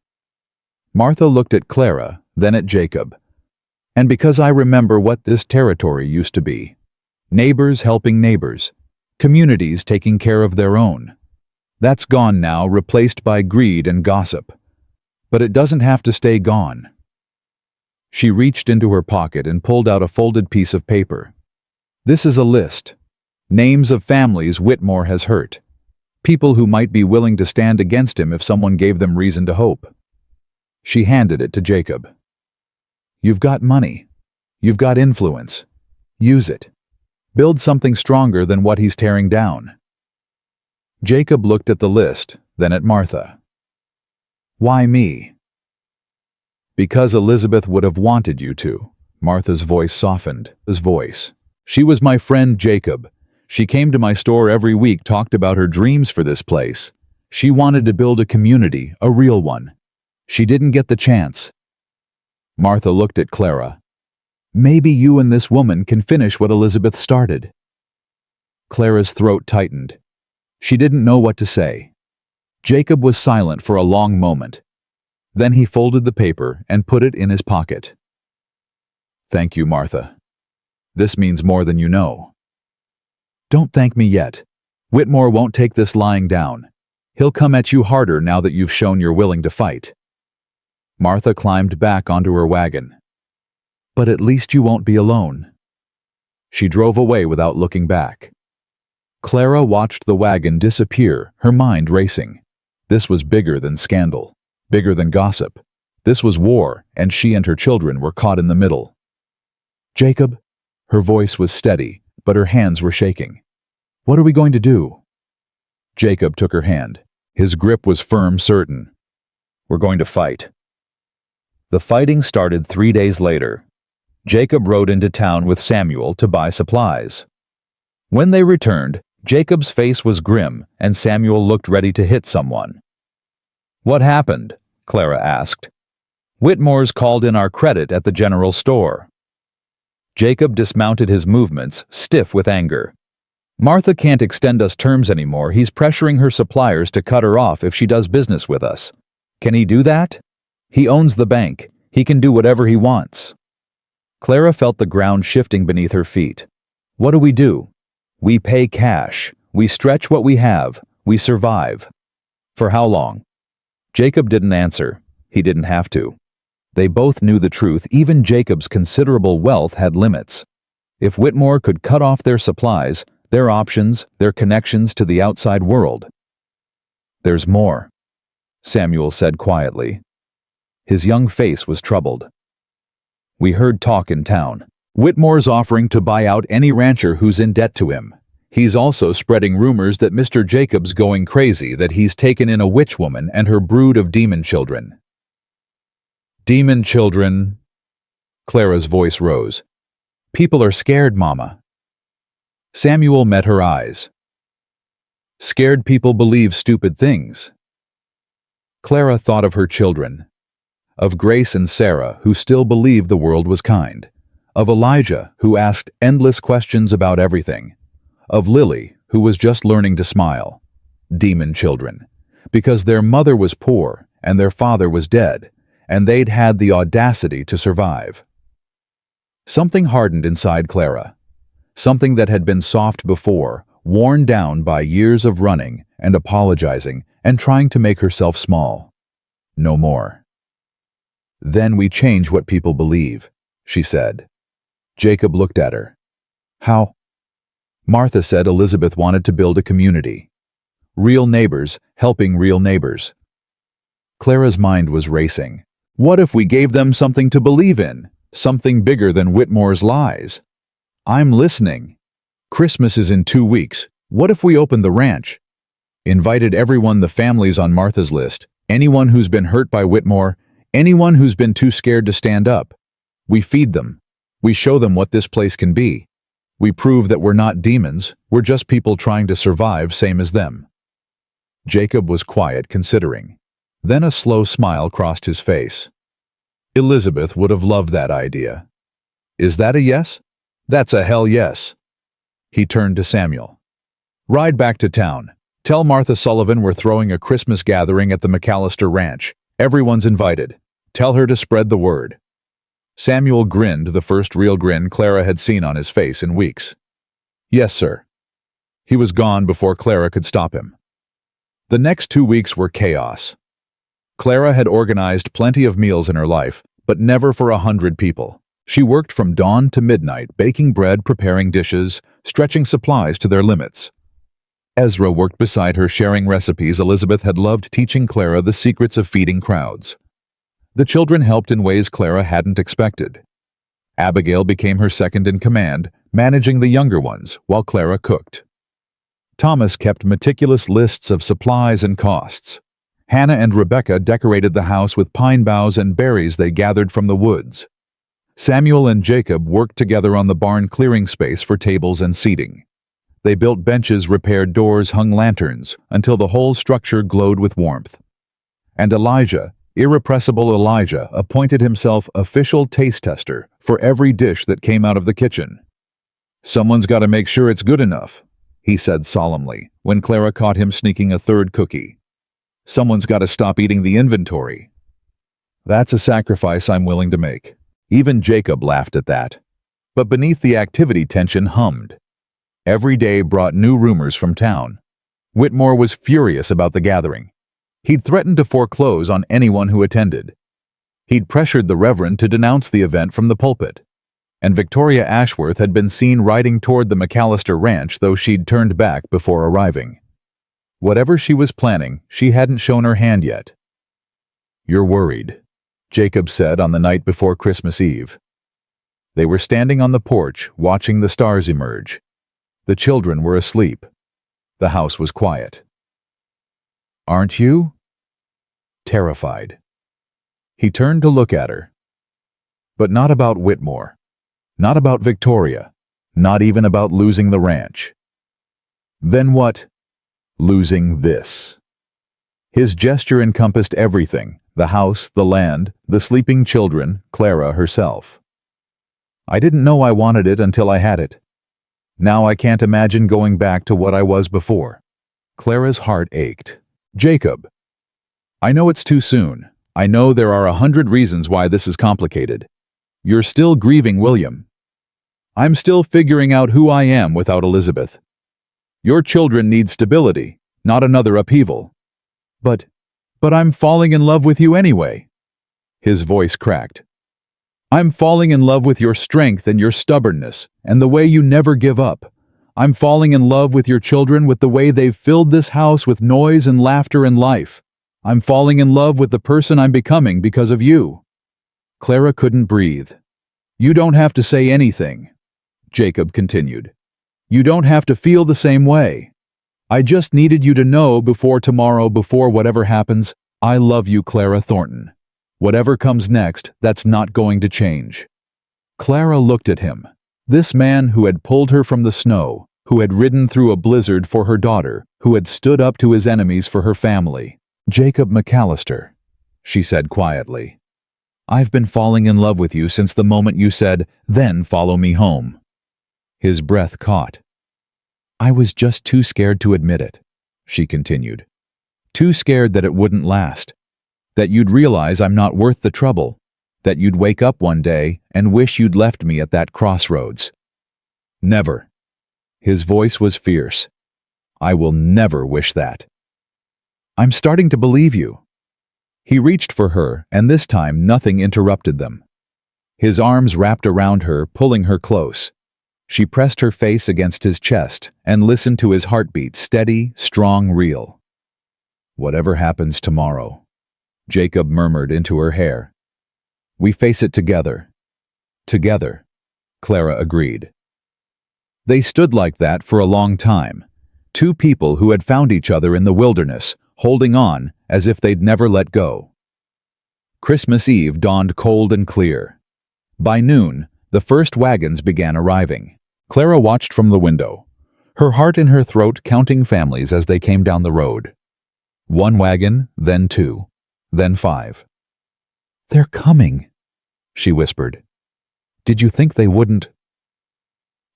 Martha looked at Clara, then at Jacob. And because I remember what this territory used to be. Neighbors helping neighbors. Communities taking care of their own. That's gone now, replaced by greed and gossip. But it doesn't have to stay gone. She reached into her pocket and pulled out a folded piece of paper. This is a list. Names of families Whitmore has hurt. People who might be willing to stand against him if someone gave them reason to hope. She handed it to Jacob. You've got money. You've got influence. Use it. Build something stronger than what he's tearing down. Jacob looked at the list, then at Martha. Why me? Because Elizabeth would have wanted you to. Martha's voice softened. She was my friend Jacob. She came to my store every week, talked about her dreams for this place. She wanted to build a community, a real one. She didn't get the chance. Martha looked at Clara. Maybe you and this woman can finish what Elizabeth started. Clara's throat tightened. She didn't know what to say. Jacob was silent for a long moment. Then he folded the paper and put it in his pocket. Thank you, Martha. This means more than you know. Don't thank me yet. Whitmore won't take this lying down. He'll come at you harder now that you've shown you're willing to fight. Martha climbed back onto her wagon. But at least you won't be alone. She drove away without looking back. Clara watched the wagon disappear, her mind racing. This was bigger than scandal, bigger than gossip. This was war, and she and her children were caught in the middle. Jacob? Her voice was steady, but her hands were shaking. What are we going to do? Jacob took her hand. His grip was firm, certain. We're going to fight. The fighting started 3 days later. Jacob rode into town with Samuel to buy supplies. When they returned, Jacob's face was grim, and Samuel looked ready to hit someone. What happened? Clara asked. Whitmore's called in our credit at the general store. Jacob dismounted his movements, stiff with anger. Martha can't extend us terms anymore. He's pressuring her suppliers to cut her off if she does business with us. Can he do that? He owns the bank. He can do whatever he wants. Clara felt the ground shifting beneath her feet. What do? We pay cash. We stretch what we have. We survive. For how long? Jacob didn't answer. He didn't have to. They both knew the truth. Even Jacob's considerable wealth had limits. If Whitmore could cut off their supplies, their options, their connections to the outside world. There's more, Samuel said quietly. His young face was troubled. We heard talk in town. Whitmore's offering to buy out any rancher who's in debt to him. He's also spreading rumors that Mr. Jacob's going crazy, that he's taken in a witch woman and her brood of demon children. Demon children? Clara's voice rose. People are scared, Mama. Samuel met her eyes. Scared people believe stupid things. Clara thought of her children. Of Grace and Sarah, who still believed the world was kind. Of Elijah, who asked endless questions about everything. Of Lily, who was just learning to smile. Demon children. Because their mother was poor and their father was dead, and they'd had the audacity to survive. Something hardened inside Clara. Something that had been soft before, worn down by years of running and apologizing and trying to make herself small. No more. Then we change what people believe, she said. Jacob looked at her. How? Martha said Elizabeth wanted to build a community. Real neighbors helping real neighbors. Clara's mind was racing. What if we gave them something to believe in? Something bigger than Whitmore's lies? I'm listening. Christmas is in 2 weeks. What if we opened the ranch? Invited everyone, the families on Martha's list, anyone who's been hurt by Whitmore, anyone who's been too scared to stand up. We feed them. We show them what this place can be. We prove that we're not demons, we're just people trying to survive same as them. Jacob was quiet, considering. Then a slow smile crossed his face. Elizabeth would have loved that idea. Is that a yes? That's a hell yes. He turned to Samuel. Ride back to town. Tell Martha Sullivan we're throwing a Christmas gathering at the McAllister Ranch. Everyone's invited. Tell her to spread the word. Samuel grinned, the first real grin Clara had seen on his face in weeks. Yes, sir. He was gone before Clara could stop him. The next 2 weeks were chaos. Clara had organized plenty of meals in her life, but never for 100 people. She worked from dawn to midnight, baking bread, preparing dishes, stretching supplies to their limits. Ezra worked beside her, sharing recipes. Elizabeth had loved teaching Clara the secrets of feeding crowds. The children helped in ways Clara hadn't expected. Abigail became her second in command, managing the younger ones while Clara cooked. Thomas kept meticulous lists of supplies and costs. Hannah and Rebecca decorated the house with pine boughs and berries they gathered from the woods. Samuel and Jacob worked together on the barn, clearing space for tables and seating. They built benches, repaired doors, hung lanterns, until the whole structure glowed with warmth. And Elijah, irrepressible Elijah, appointed himself official taste tester for every dish that came out of the kitchen. Someone's got to make sure it's good enough, he said solemnly, when Clara caught him sneaking a third cookie. Someone's got to stop eating the inventory. That's a sacrifice I'm willing to make. Even Jacob laughed at that. But beneath the activity, tension hummed. Every day brought new rumors from town. Whitmore was furious about the gathering. He'd threatened to foreclose on anyone who attended. He'd pressured the Reverend to denounce the event from the pulpit. And Victoria Ashworth had been seen riding toward the McAllister Ranch, though she'd turned back before arriving. Whatever she was planning, she hadn't shown her hand yet. You're worried, Jacob said on the night before Christmas Eve. They were standing on the porch, watching the stars emerge. The children were asleep. The house was quiet. Aren't you? Terrified. He turned to look at her. But not about Whitmore. Not about Victoria. Not even about losing the ranch. Then what? Losing this. His gesture encompassed everything, the house, the land, the sleeping children, Clara herself. I didn't know I wanted it until I had it. Now I can't imagine going back to what I was before." Clara's heart ached. "Jacob, I know it's too soon. I know there are 100 reasons why this is complicated. You're still grieving William. I'm still figuring out who I am without Elizabeth. Your children need stability, not another upheaval. But I'm falling in love with you anyway." His voice cracked. "I'm falling in love with your strength and your stubbornness, and the way you never give up. I'm falling in love with your children, with the way they've filled this house with noise and laughter and life. I'm falling in love with the person I'm becoming because of you." Clara couldn't breathe. "You don't have to say anything," Jacob continued. "You don't have to feel the same way. I just needed you to know before tomorrow, before whatever happens, I love you, Clara Thornton. Whatever comes next, that's not going to change." Clara looked at him. This man who had pulled her from the snow, who had ridden through a blizzard for her daughter, who had stood up to his enemies for her family. "Jacob McAllister," she said quietly. "I've been falling in love with you since the moment you said, 'Then follow me home.'" His breath caught. "I was just too scared to admit it," she continued. "Too scared that it wouldn't last. That you'd realize I'm not worth the trouble. That you'd wake up one day and wish you'd left me at that crossroads." "Never." His voice was fierce. "I will never wish that." "I'm starting to believe you." He reached for her, and this time nothing interrupted them. His arms wrapped around her, pulling her close. She pressed her face against his chest and listened to his heartbeat, steady, strong, real. "Whatever happens tomorrow," Jacob murmured into her hair. "We face it together." "Together," Clara agreed. They stood like that for a long time, two people who had found each other in the wilderness, holding on as if they'd never let go. Christmas Eve dawned cold and clear. By noon, the first wagons began arriving. Clara watched from the window, her heart in her throat, counting families as they came down the road. One wagon, then two, then 5. "They're coming," she whispered. "Did you think they wouldn't?"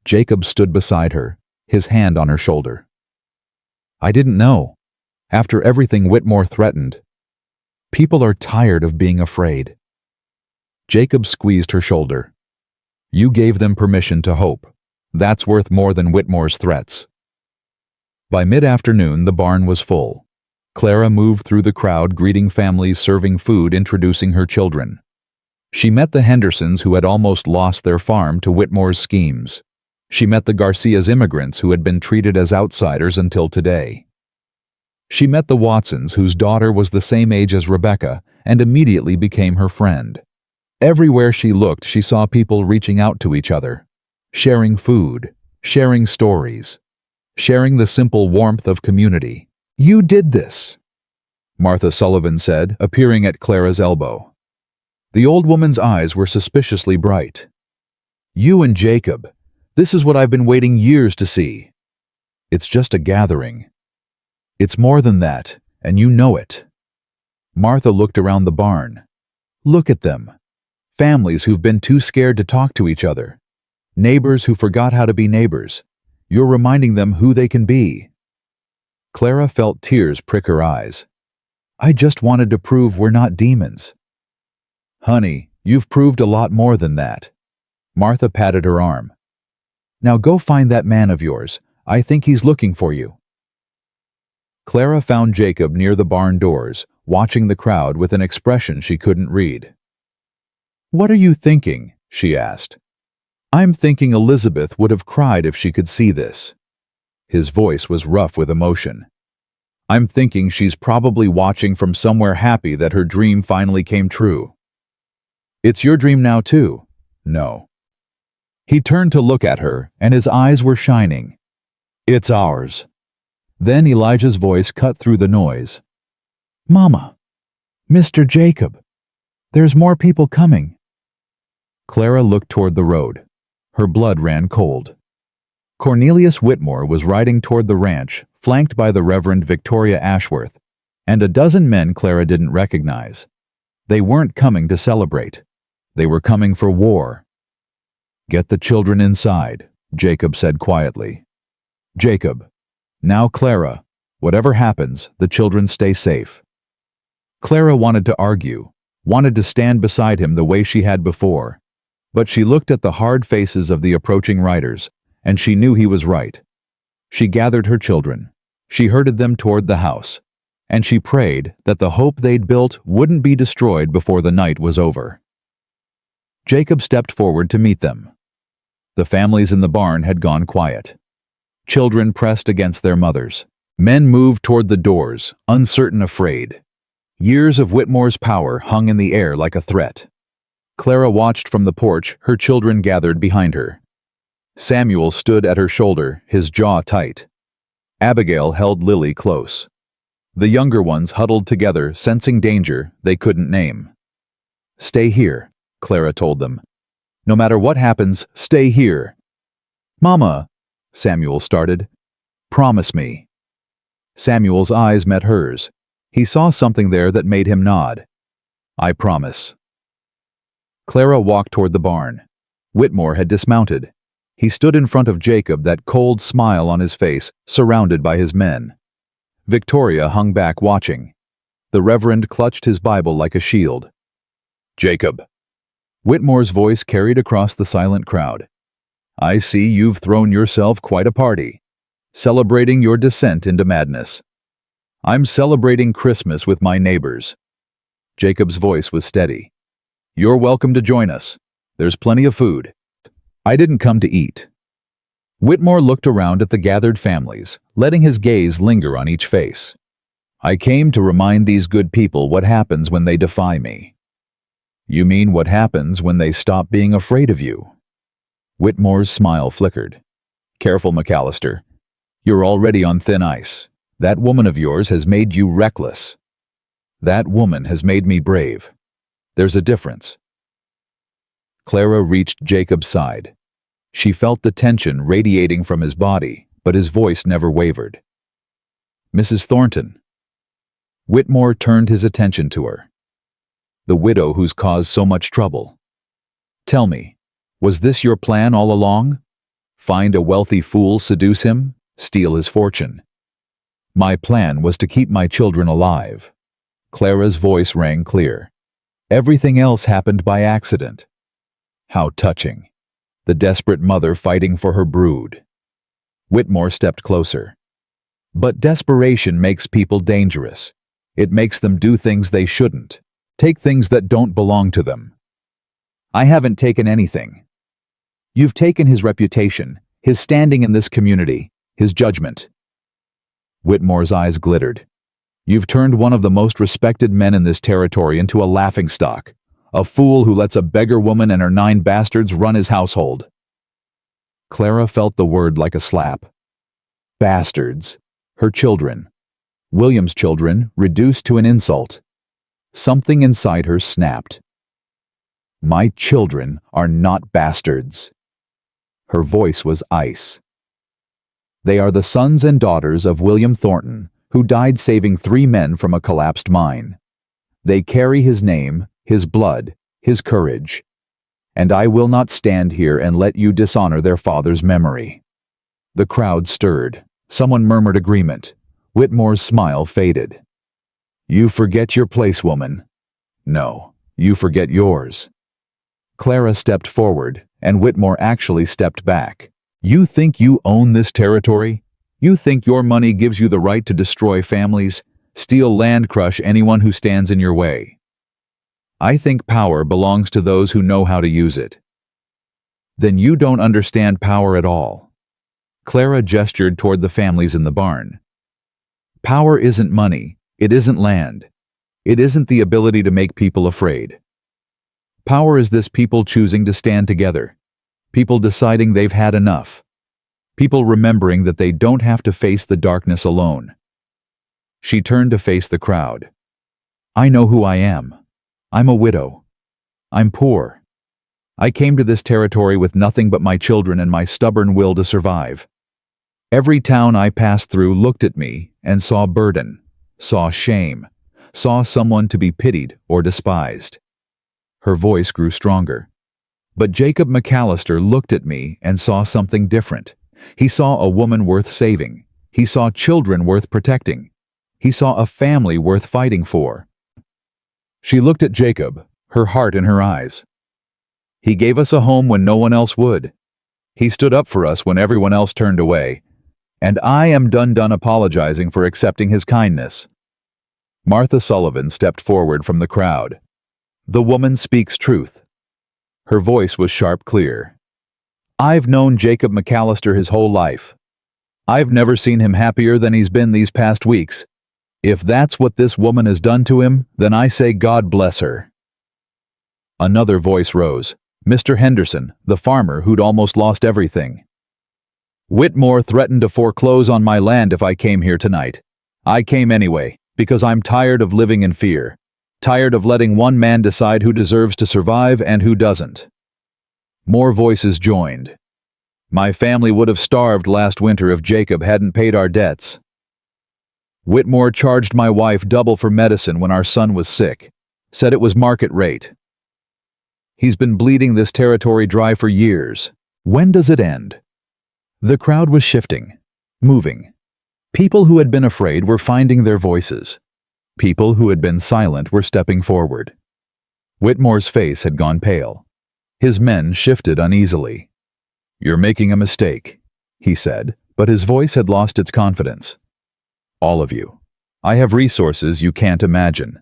Jacob stood beside her, his hand on her shoulder. "I didn't know. After everything Whitmore threatened. People are tired of being afraid." Jacob squeezed her shoulder. "You gave them permission to hope. That's worth more than Whitmore's threats." By mid-afternoon, the barn was full. Clara moved through the crowd, greeting families, serving food, introducing her children. She met the Hendersons, who had almost lost their farm to Whitmore's schemes. She met the Garcia's immigrants, who had been treated as outsiders until today. She met the Watsons, whose daughter was the same age as Rebecca, and immediately became her friend. Everywhere she looked, she saw people reaching out to each other, sharing food, sharing stories, sharing the simple warmth of community. "You did this," Martha Sullivan said, appearing at Clara's elbow. The old woman's eyes were suspiciously bright. "You and Jacob. This is what I've been waiting years to see. It's just a gathering. It's more than that, and you know it." Martha looked around the barn. "Look at them. Families who've been too scared to talk to each other. Neighbors who forgot how to be neighbors. You're reminding them who they can be." Clara felt tears prick her eyes. "I just wanted to prove we're not demons." "Honey, you've proved a lot more than that." Martha patted her arm. "Now go find that man of yours. I think he's looking for you." Clara found Jacob near the barn doors, watching the crowd with an expression she couldn't read. "What are you thinking?" she asked. "I'm thinking Elizabeth would have cried if she could see this." His voice was rough with emotion. "I'm thinking she's probably watching from somewhere, happy that her dream finally came true." "It's your dream now too." "No." He turned to look at her, and his eyes were shining. "It's ours." Then Elijah's voice cut through the noise. "Mama! Mr. Jacob! There's more people coming." Clara looked toward the road. Her blood ran cold. Cornelius Whitmore was riding toward the ranch, flanked by the Reverend Victoria Ashworth, and a dozen men Clara didn't recognize. They weren't coming to celebrate. They were coming for war. Get the children inside, Jacob said quietly. Jacob. Now Clara. Whatever happens, the children stay safe. Clara wanted to argue, wanted to stand beside him the way she had before. But she looked at the hard faces of the approaching riders, and she knew he was right. She gathered her children. She herded them toward the house, and she prayed that the hope they'd built wouldn't be destroyed before the night was over. Jacob stepped forward to meet them. The families in the barn had gone quiet. Children pressed against their mothers. Men moved toward the doors, uncertain, afraid. Years of Whitmore's power hung in the air like a threat. Clara watched from the porch, her children gathered behind her. Samuel stood at her shoulder, his jaw tight. Abigail held Lily close. The younger ones huddled together, sensing danger they couldn't name. Stay here, Clara told them. No matter what happens, stay here. Mama, Samuel started. Promise me. Samuel's eyes met hers. He saw something there that made him nod. I promise. Clara walked toward the barn. Whitmore had dismounted. He stood in front of Jacob, that cold smile on his face, surrounded by his men. Victoria hung back watching. The Reverend clutched his Bible like a shield. Jacob. Whitmore's voice carried across the silent crowd. I see you've thrown yourself quite a party, celebrating your descent into madness. I'm celebrating Christmas with my neighbors. Jacob's voice was steady. You're welcome to join us. There's plenty of food. I didn't come to eat. Whitmore looked around at the gathered families, letting his gaze linger on each face. I came to remind these good people what happens when they defy me. You mean what happens when they stop being afraid of you? Whitmore's smile flickered. Careful, McAllister. You're already on thin ice. That woman of yours has made you reckless. That woman has made me brave. There's a difference. Clara reached Jacob's side. She felt the tension radiating from his body, but his voice never wavered. Mrs. Thornton. Whitmore turned his attention to her. The widow who's caused so much trouble. Tell me, was this your plan all along? Find a wealthy fool, seduce him, steal his fortune. My plan was to keep my children alive. Clara's voice rang clear. Everything else happened by accident. How touching. The desperate mother fighting for her brood. Whitmore stepped closer. But desperation makes people dangerous. It makes them do things they shouldn't, take things that don't belong to them. I haven't taken anything. You've taken his reputation, his standing in this community, his judgment. Whitmore's eyes glittered. You've turned one of the most respected men in this territory into a laughingstock, a fool who lets a beggar woman and her 9 bastards run his household. Clara felt the word like a slap. Bastards. Her children. William's children, reduced to an insult. Something inside her snapped. My children are not bastards. Her voice was ice. They are the sons and daughters of William Thornton, who died saving 3 men from a collapsed mine. They carry his name, his blood, his courage. And I will not stand here and let you dishonor their father's memory. The crowd stirred. Someone murmured agreement. Whitmore's smile faded. You forget your place, woman. No, you forget yours. Clara stepped forward, and Whitmore actually stepped back. You think you own this territory? You think your money gives you the right to destroy families, steal land, crush anyone who stands in your way? I think power belongs to those who know how to use it. Then you don't understand power at all. Clara gestured toward the families in the barn. Power isn't money. It isn't land. It isn't the ability to make people afraid. Power is this people choosing to stand together. People deciding they've had enough. People remembering that they don't have to face the darkness alone. She turned to face the crowd. I know who I am. I'm a widow. I'm poor. I came to this territory with nothing but my children and my stubborn will to survive. Every town I passed through looked at me and saw burden, saw shame, saw someone to be pitied or despised. Her voice grew stronger. But Jacob McAllister looked at me and saw something different. He saw a woman worth saving. He saw children worth protecting. He saw a family worth fighting for. She looked at Jacob, her heart in her eyes. He gave us a home when no one else would. He stood up for us when everyone else turned away. And I am done apologizing for accepting his kindness. Martha Sullivan stepped forward from the crowd. The woman speaks truth. Her voice was sharp, clear. I've known Jacob McAllister his whole life. I've never seen him happier than he's been these past weeks. If that's what this woman has done to him, then I say God bless her. Another voice rose. Mr. Henderson, the farmer who'd almost lost everything. Whitmore threatened to foreclose on my land if I came here tonight. I came anyway, because I'm tired of living in fear. Tired of letting one man decide who deserves to survive and who doesn't. More voices joined. My family would have starved last winter if Jacob hadn't paid our debts. Whitmore charged my wife double for medicine when our son was sick. Said it was market rate. He's been bleeding this territory dry for years. When does it end? The crowd was shifting, moving. People who had been afraid were finding their voices. People who had been silent were stepping forward. Whitmore's face had gone pale. His men shifted uneasily. You're making a mistake, he said, but his voice had lost its confidence. All of you. I have resources you can't imagine.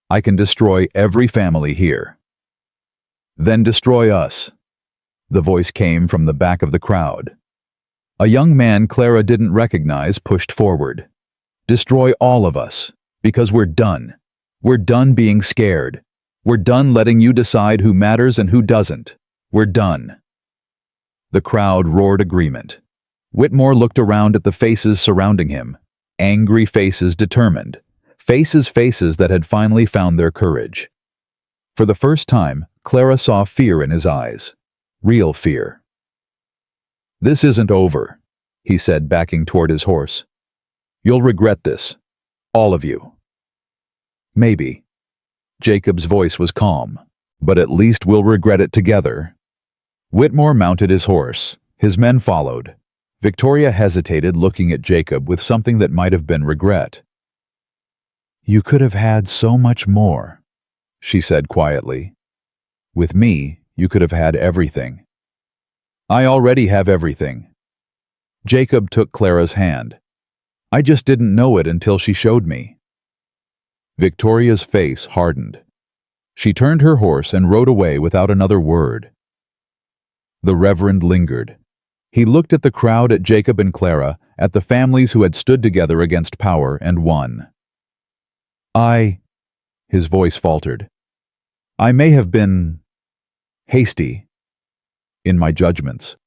I can destroy every family here. Then destroy us. The voice came from the back of the crowd. A young man Clara didn't recognize pushed forward. Destroy all of us, because we're done. We're done being scared. We're done letting you decide who matters and who doesn't. We're done. The crowd roared agreement. Whitmore looked around at the faces surrounding him. Angry faces, determined. Faces that had finally found their courage. For the first time, Clara saw fear in his eyes. Real fear. This isn't over, he said, backing toward his horse. You'll regret this. All of you. Maybe. Jacob's voice was calm. But at least we'll regret it together. Whitmore mounted his horse. His men followed. Victoria hesitated, looking at Jacob with something that might have been regret. You could have had so much more, she said quietly. With me, you could have had everything. I already have everything. Jacob took Clara's hand. I just didn't know it until she showed me. Victoria's face hardened. She turned her horse and rode away without another word. The Reverend lingered. He looked at the crowd, at Jacob and Clara, at the families who had stood together against power and won. His voice faltered. I may have been hasty in my judgments.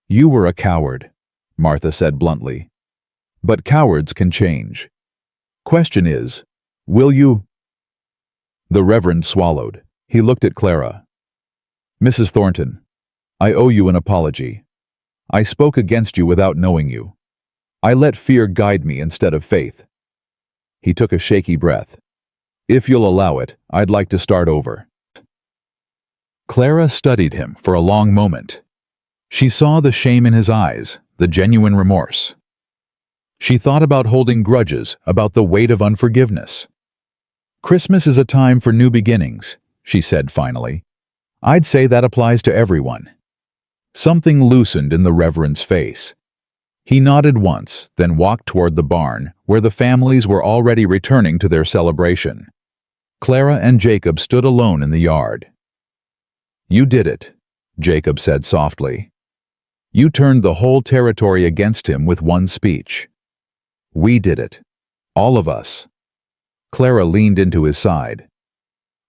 You were a coward, Martha said bluntly. But cowards can change. Question is, will you? The Reverend swallowed. He looked at Clara. Mrs. Thornton, I owe you an apology. I spoke against you without knowing you. I let fear guide me instead of faith. He took a shaky breath. If you'll allow it, I'd like to start over. Clara studied him for a long moment. She saw the shame in his eyes, the genuine remorse. She thought about holding grudges, about the weight of unforgiveness. Christmas is a time for new beginnings, she said finally. I'd say that applies to everyone. Something loosened in the Reverend's face. He nodded once, then walked toward the barn, where the families were already returning to their celebration. Clara and Jacob stood alone in the yard. You did it, Jacob said softly. You turned the whole territory against him with one speech. We did it. All of us. Clara leaned into his side.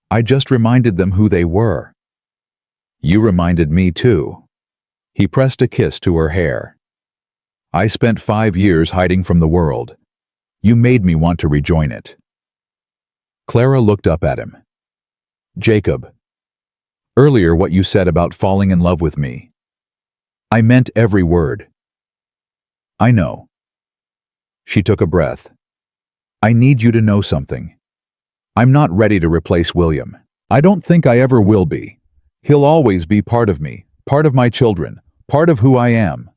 I just reminded them who they were. You reminded me too. He pressed a kiss to her hair. I spent 5 years hiding from the world. You made me want to rejoin it. Clara looked up at him. Jacob, earlier what you said about falling in love with me. I meant every word. I know. She took a breath. I need you to know something. I'm not ready to replace William. I don't think I ever will be. He'll always be part of me, part of my children, part of who I am.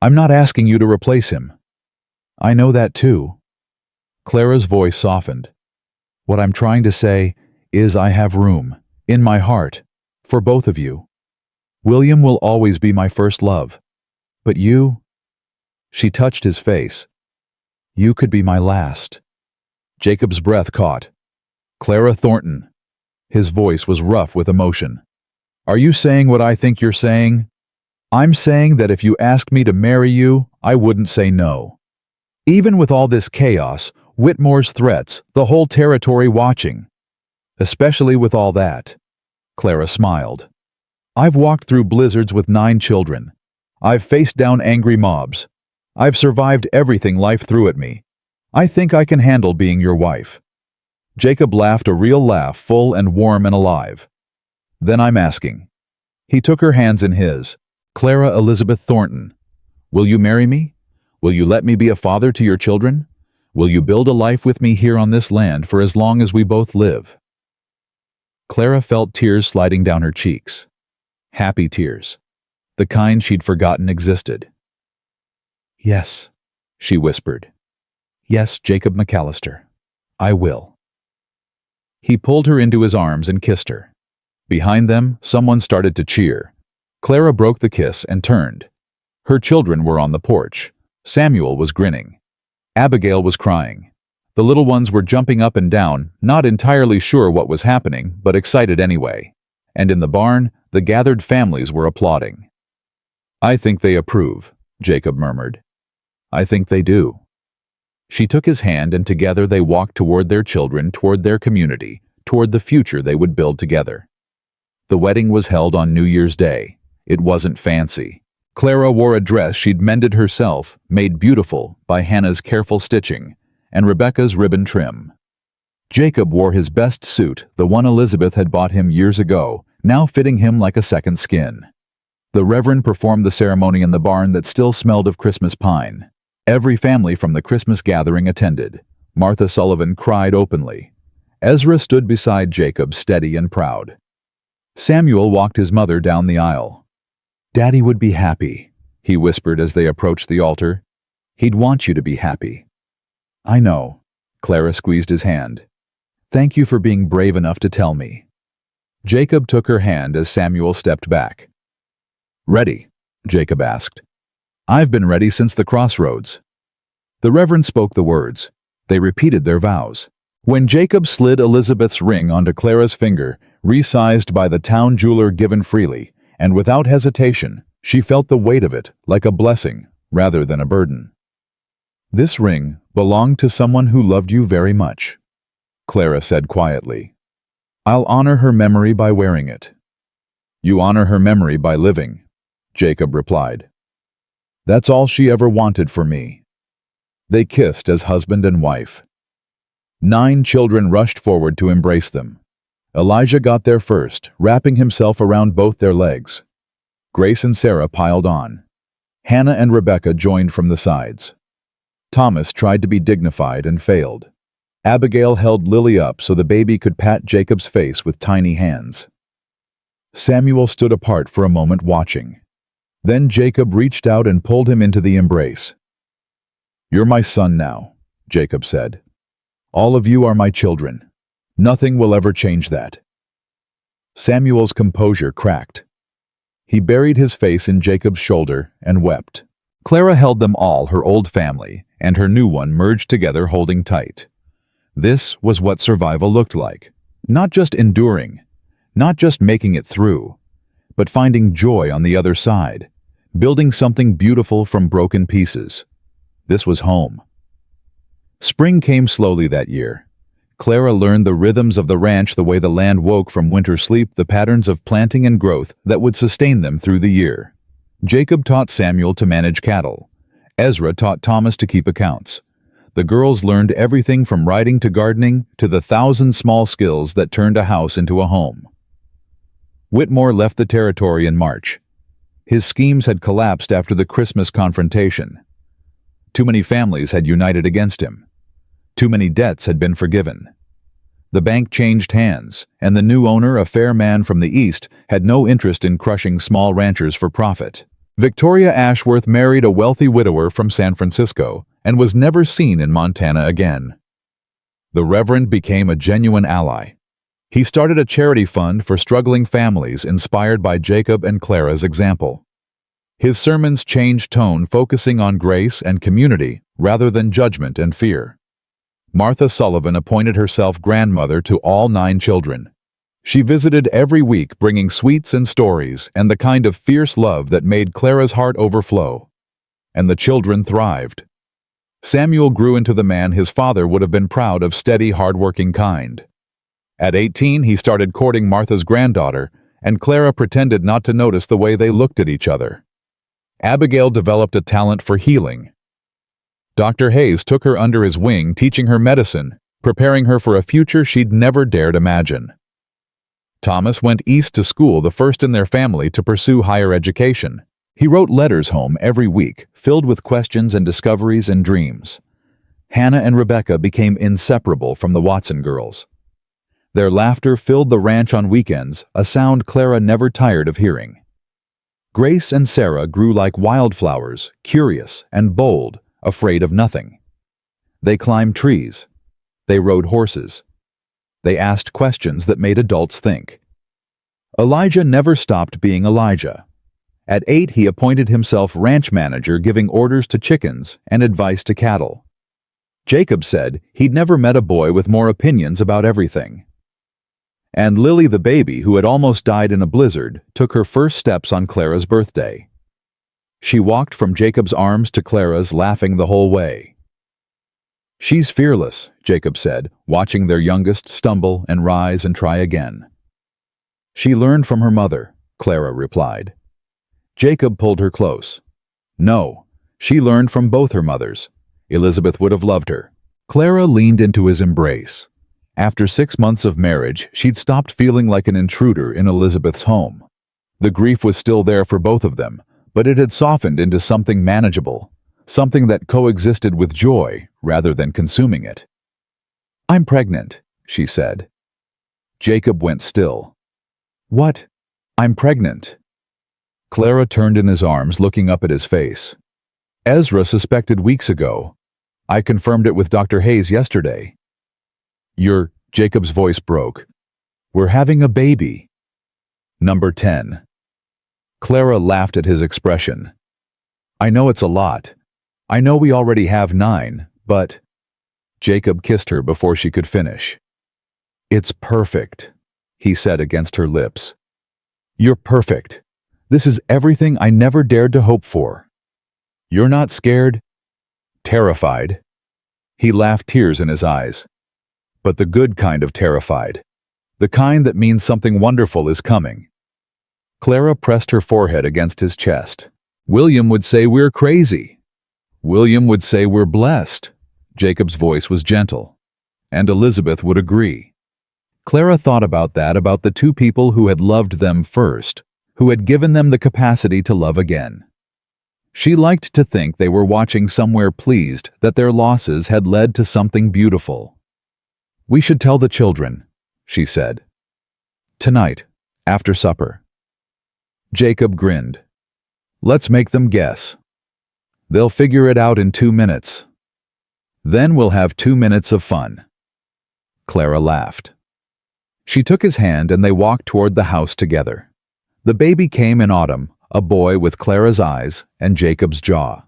I'm not asking you to replace him. I know that too. Clara's voice softened. What I'm trying to say is I have room, in my heart, for both of you. William will always be my first love. But you? She touched his face. You could be my last. Jacob's breath caught. Clara Thornton. His voice was rough with emotion. Are you saying what I think you're saying? I'm saying that if you asked me to marry you, I wouldn't say no. Even with all this chaos, Whitmore's threats, the whole territory watching. Especially with all that. Clara smiled. I've walked through blizzards with 9 children. I've faced down angry mobs. I've survived everything life threw at me. I think I can handle being your wife. Jacob laughed a real laugh, full and warm and alive. Then I'm asking. He took her hands in his. Clara Elizabeth Thornton, will you marry me? Will you let me be a father to your children? Will you build a life with me here on this land for as long as we both live? Clara felt tears sliding down her cheeks. Happy tears. The kind she'd forgotten existed. Yes, she whispered. Yes, Jacob McAllister. I will. He pulled her into his arms and kissed her. Behind them, someone started to cheer. Clara broke the kiss and turned. Her children were on the porch. Samuel was grinning. Abigail was crying. The little ones were jumping up and down, not entirely sure what was happening, but excited anyway. And in the barn, the gathered families were applauding. I think they approve, Jacob murmured. I think they do. She took his hand and together they walked toward their children, toward their community, toward the future they would build together. The wedding was held on New Year's Day. It wasn't fancy. Clara wore a dress she'd mended herself, made beautiful by Hannah's careful stitching, and Rebecca's ribbon trim. Jacob wore his best suit, the one Elizabeth had bought him years ago, now fitting him like a second skin. The Reverend performed the ceremony in the barn that still smelled of Christmas pine. Every family from the Christmas gathering attended. Martha Sullivan cried openly. Ezra stood beside Jacob, steady and proud. Samuel walked his mother down the aisle. Daddy would be happy, he whispered as they approached the altar. He'd want you to be happy. I know. Clara squeezed his hand. Thank you for being brave enough to tell me. Jacob took her hand as Samuel stepped back. Ready? Jacob asked. I've been ready since the crossroads. The Reverend spoke the words. They repeated their vows. When Jacob slid Elizabeth's ring onto Clara's finger, resized by the town jeweler given freely, and without hesitation, she felt the weight of it like a blessing rather than a burden. This ring belonged to someone who loved you very much, Clara said quietly. I'll honor her memory by wearing it. You honor her memory by living, Jacob replied. That's all she ever wanted for me. They kissed as husband and wife. 9 children rushed forward to embrace them. Elijah got there first, wrapping himself around both their legs. Grace and Sarah piled on. Hannah and Rebecca joined from the sides. Thomas tried to be dignified and failed. Abigail held Lily up so the baby could pat Jacob's face with tiny hands. Samuel stood apart for a moment watching. Then Jacob reached out and pulled him into the embrace. You're my son now, Jacob said. All of you are my children. Nothing will ever change that. Samuel's composure cracked. He buried his face in Jacob's shoulder and wept. Clara held them all, her old family, and her new one merged together holding tight. This was what survival looked like. Not just enduring, not just making it through, but finding joy on the other side, building something beautiful from broken pieces. This was home. Spring came slowly that year. Clara learned the rhythms of the ranch, the way the land woke from winter sleep, the patterns of planting and growth that would sustain them through the year. Jacob taught Samuel to manage cattle. Ezra taught Thomas to keep accounts. The girls learned everything from riding to gardening to the 1,000 small skills that turned a house into a home. Whitmore left the territory in March. His schemes had collapsed after the Christmas confrontation. Too many families had united against him. Too many debts had been forgiven. The bank changed hands, and the new owner, a fair man from the East, had no interest in crushing small ranchers for profit. Victoria Ashworth married a wealthy widower from San Francisco and was never seen in Montana again. The Reverend became a genuine ally. He started a charity fund for struggling families inspired by Jacob and Clara's example. His sermons changed tone, focusing on grace and community rather than judgment and fear. Martha Sullivan appointed herself grandmother to all 9 children. She visited every week, bringing sweets and stories and the kind of fierce love that made Clara's heart overflow. And the children thrived. Samuel grew into the man his father would have been proud of, steady, hard-working kind. At 18, he started courting Martha's granddaughter, and Clara pretended not to notice the way they looked at each other. Abigail developed a talent for healing. Dr. Hayes took her under his wing, teaching her medicine, preparing her for a future she'd never dared imagine. Thomas went east to school, the first in their family to pursue higher education. He wrote letters home every week, filled with questions and discoveries and dreams. Hannah and Rebecca became inseparable from the Watson girls. Their laughter filled the ranch on weekends, a sound Clara never tired of hearing. Grace and Sarah grew like wildflowers, curious and bold, afraid of nothing. They climbed trees. They rode horses. They asked questions that made adults think. Elijah never stopped being Elijah. At 8, he appointed himself ranch manager, giving orders to chickens and advice to cattle. Jacob said he'd never met a boy with more opinions about everything. And Lily, the baby who had almost died in a blizzard, took her first steps on Clara's birthday. She walked from Jacob's arms to Clara's, laughing the whole way. "She's fearless," Jacob said, watching their youngest stumble and rise and try again. "She learned from her mother," Clara replied. Jacob pulled her close. "No, she learned from both her mothers. Elizabeth would have loved her." Clara leaned into his embrace. After 6 months of marriage, she'd stopped feeling like an intruder in Elizabeth's home. The grief was still there for both of them, but it had softened into something manageable, something that coexisted with joy rather than consuming it. "I'm pregnant," she said. Jacob went still. "What?" "I'm pregnant." Clara turned in his arms, looking up at his face. "Ezra suspected weeks ago. I confirmed it with Dr. Hayes yesterday." Jacob's voice broke. "We're having a baby." Number 10. Clara laughed at his expression. "I know it's a lot. I know we already have 9, but—" Jacob kissed her before she could finish. "It's perfect," he said against her lips. "You're perfect. This is everything I never dared to hope for." "You're not scared?" "Terrified." He laughed, tears in his eyes. "But the good kind of terrified. The kind that means something wonderful is coming." Clara pressed her forehead against his chest. "William would say we're crazy." "William would say we're blessed." Jacob's voice was gentle. "And Elizabeth would agree." Clara thought about that, about the 2 people who had loved them first, who had given them the capacity to love again. She liked to think they were watching somewhere, pleased that their losses had led to something beautiful. "We should tell the children," she said. "Tonight, after supper." Jacob grinned. "Let's make them guess. They'll figure it out in 2 minutes. Then we'll have 2 minutes of fun." Clara laughed. She took his hand and they walked toward the house together. The baby came in autumn, a boy with Clara's eyes and Jacob's jaw.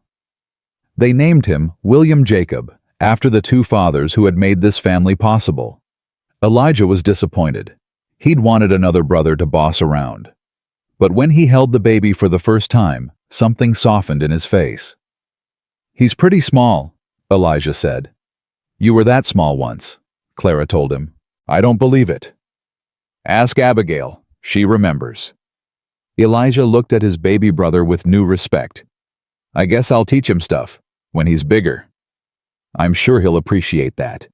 They named him William Jacob, after the 2 fathers who had made this family possible. Elijah was disappointed. He'd wanted another brother to boss around. But when he held the baby for the first time, something softened in his face. "He's pretty small," Elijah said. "You were that small once," Clara told him. "I don't believe it." "Ask Abigail. She remembers." Elijah looked at his baby brother with new respect. "I guess I'll teach him stuff when he's bigger. I'm sure he'll appreciate that."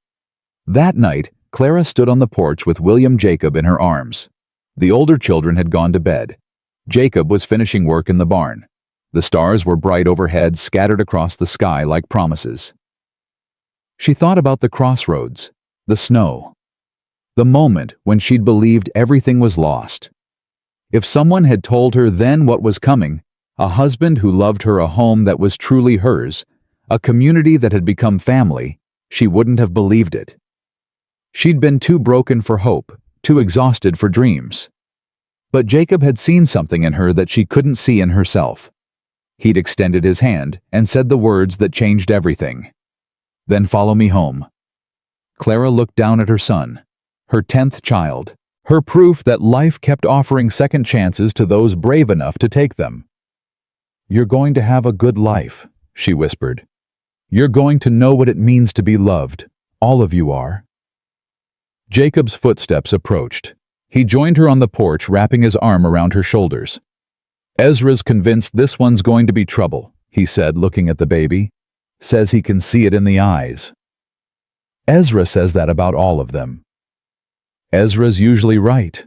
That night, Clara stood on the porch with William Jacob in her arms. The older children had gone to bed. Jacob was finishing work in the barn. The stars were bright overhead, scattered across the sky like promises. She thought about the crossroads, the snow. The moment when she'd believed everything was lost. If someone had told her then what was coming, a husband who loved her, a home that was truly hers, a community that had become family, she wouldn't have believed it. She'd been too broken for hope, too exhausted for dreams. But Jacob had seen something in her that she couldn't see in herself. He'd extended his hand and said the words that changed everything. "Then follow me home." Clara looked down at her son, her 10th child, her proof that life kept offering second chances to those brave enough to take them. "You're going to have a good life," she whispered. "You're going to know what it means to be loved. All of you are." Jacob's footsteps approached. He joined her on the porch, wrapping his arm around her shoulders. "Ezra's convinced this one's going to be trouble," he said, looking at the baby. "Says he can see it in the eyes." "Ezra says that about all of them." "Ezra's usually right."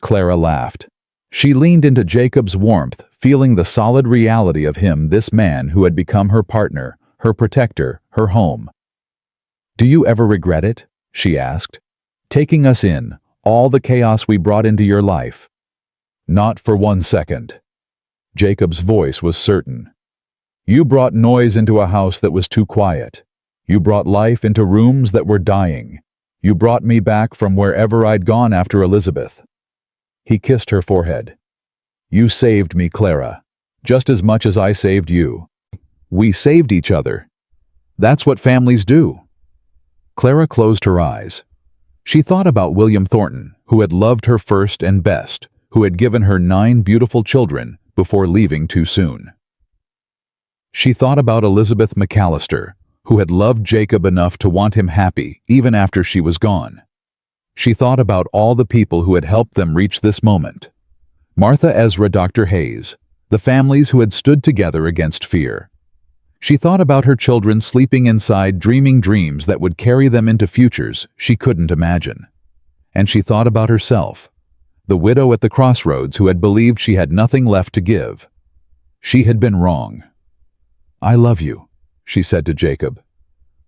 Clara laughed. She leaned into Jacob's warmth, feeling the solid reality of him, this man who had become her partner, her protector, her home. "Do you ever regret it?" she asked. "Taking us in, all the chaos we brought into your life?" "Not for 1 second." Jacob's voice was certain. "You brought noise into a house that was too quiet. You brought life into rooms that were dying. You brought me back from wherever I'd gone after Elizabeth." He kissed her forehead. "You saved me, Clara, just as much as I saved you. We saved each other. That's what families do." Clara closed her eyes. She thought about William Thornton, who had loved her first and best, who had given her 9 beautiful children before leaving too soon. She thought about Elizabeth McAllister, who had loved Jacob enough to want him happy even after she was gone. She thought about all the people who had helped them reach this moment. Martha, Ezra, Dr. Hayes, the families who had stood together against fear. She thought about her children sleeping inside, dreaming dreams that would carry them into futures she couldn't imagine. And she thought about herself, the widow at the crossroads who had believed she had nothing left to give. She had been wrong. "I love you," she said to Jacob.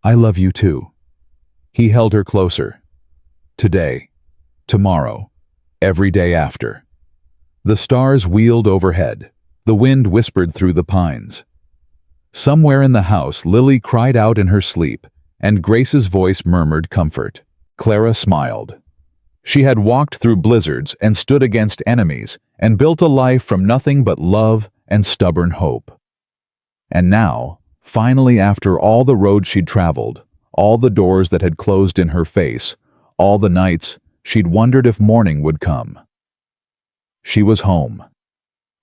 "I love you too." He held her closer. Today, tomorrow, every day after. The stars wheeled overhead. The wind whispered through the pines. Somewhere in the house, Lily cried out in her sleep, and Grace's voice murmured comfort. Clara smiled. She had walked through blizzards and stood against enemies and built a life from nothing but love and stubborn hope. And now, finally, after all the roads she'd traveled, all the doors that had closed in her face, all the nights she'd wondered if morning would come, she was home.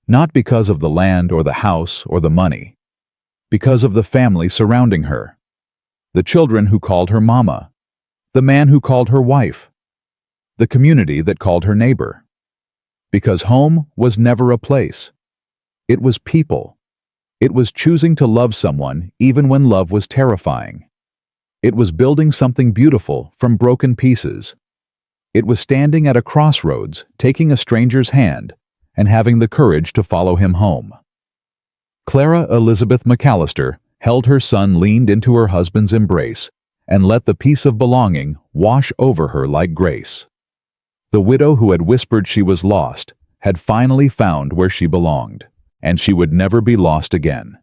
Not because of the land or the house or the money. Because of the family surrounding her. The children who called her mama. The man who called her wife. The community that called her neighbor. Because home was never a place. It was people. It was choosing to love someone even when love was terrifying. It was building something beautiful from broken pieces. It was standing at a crossroads, taking a stranger's hand, and having the courage to follow him home. Clara Elizabeth McAllister held her son, leaned into her husband's embrace, and let the peace of belonging wash over her like grace. The widow who had whispered she was lost had finally found where she belonged, and she would never be lost again.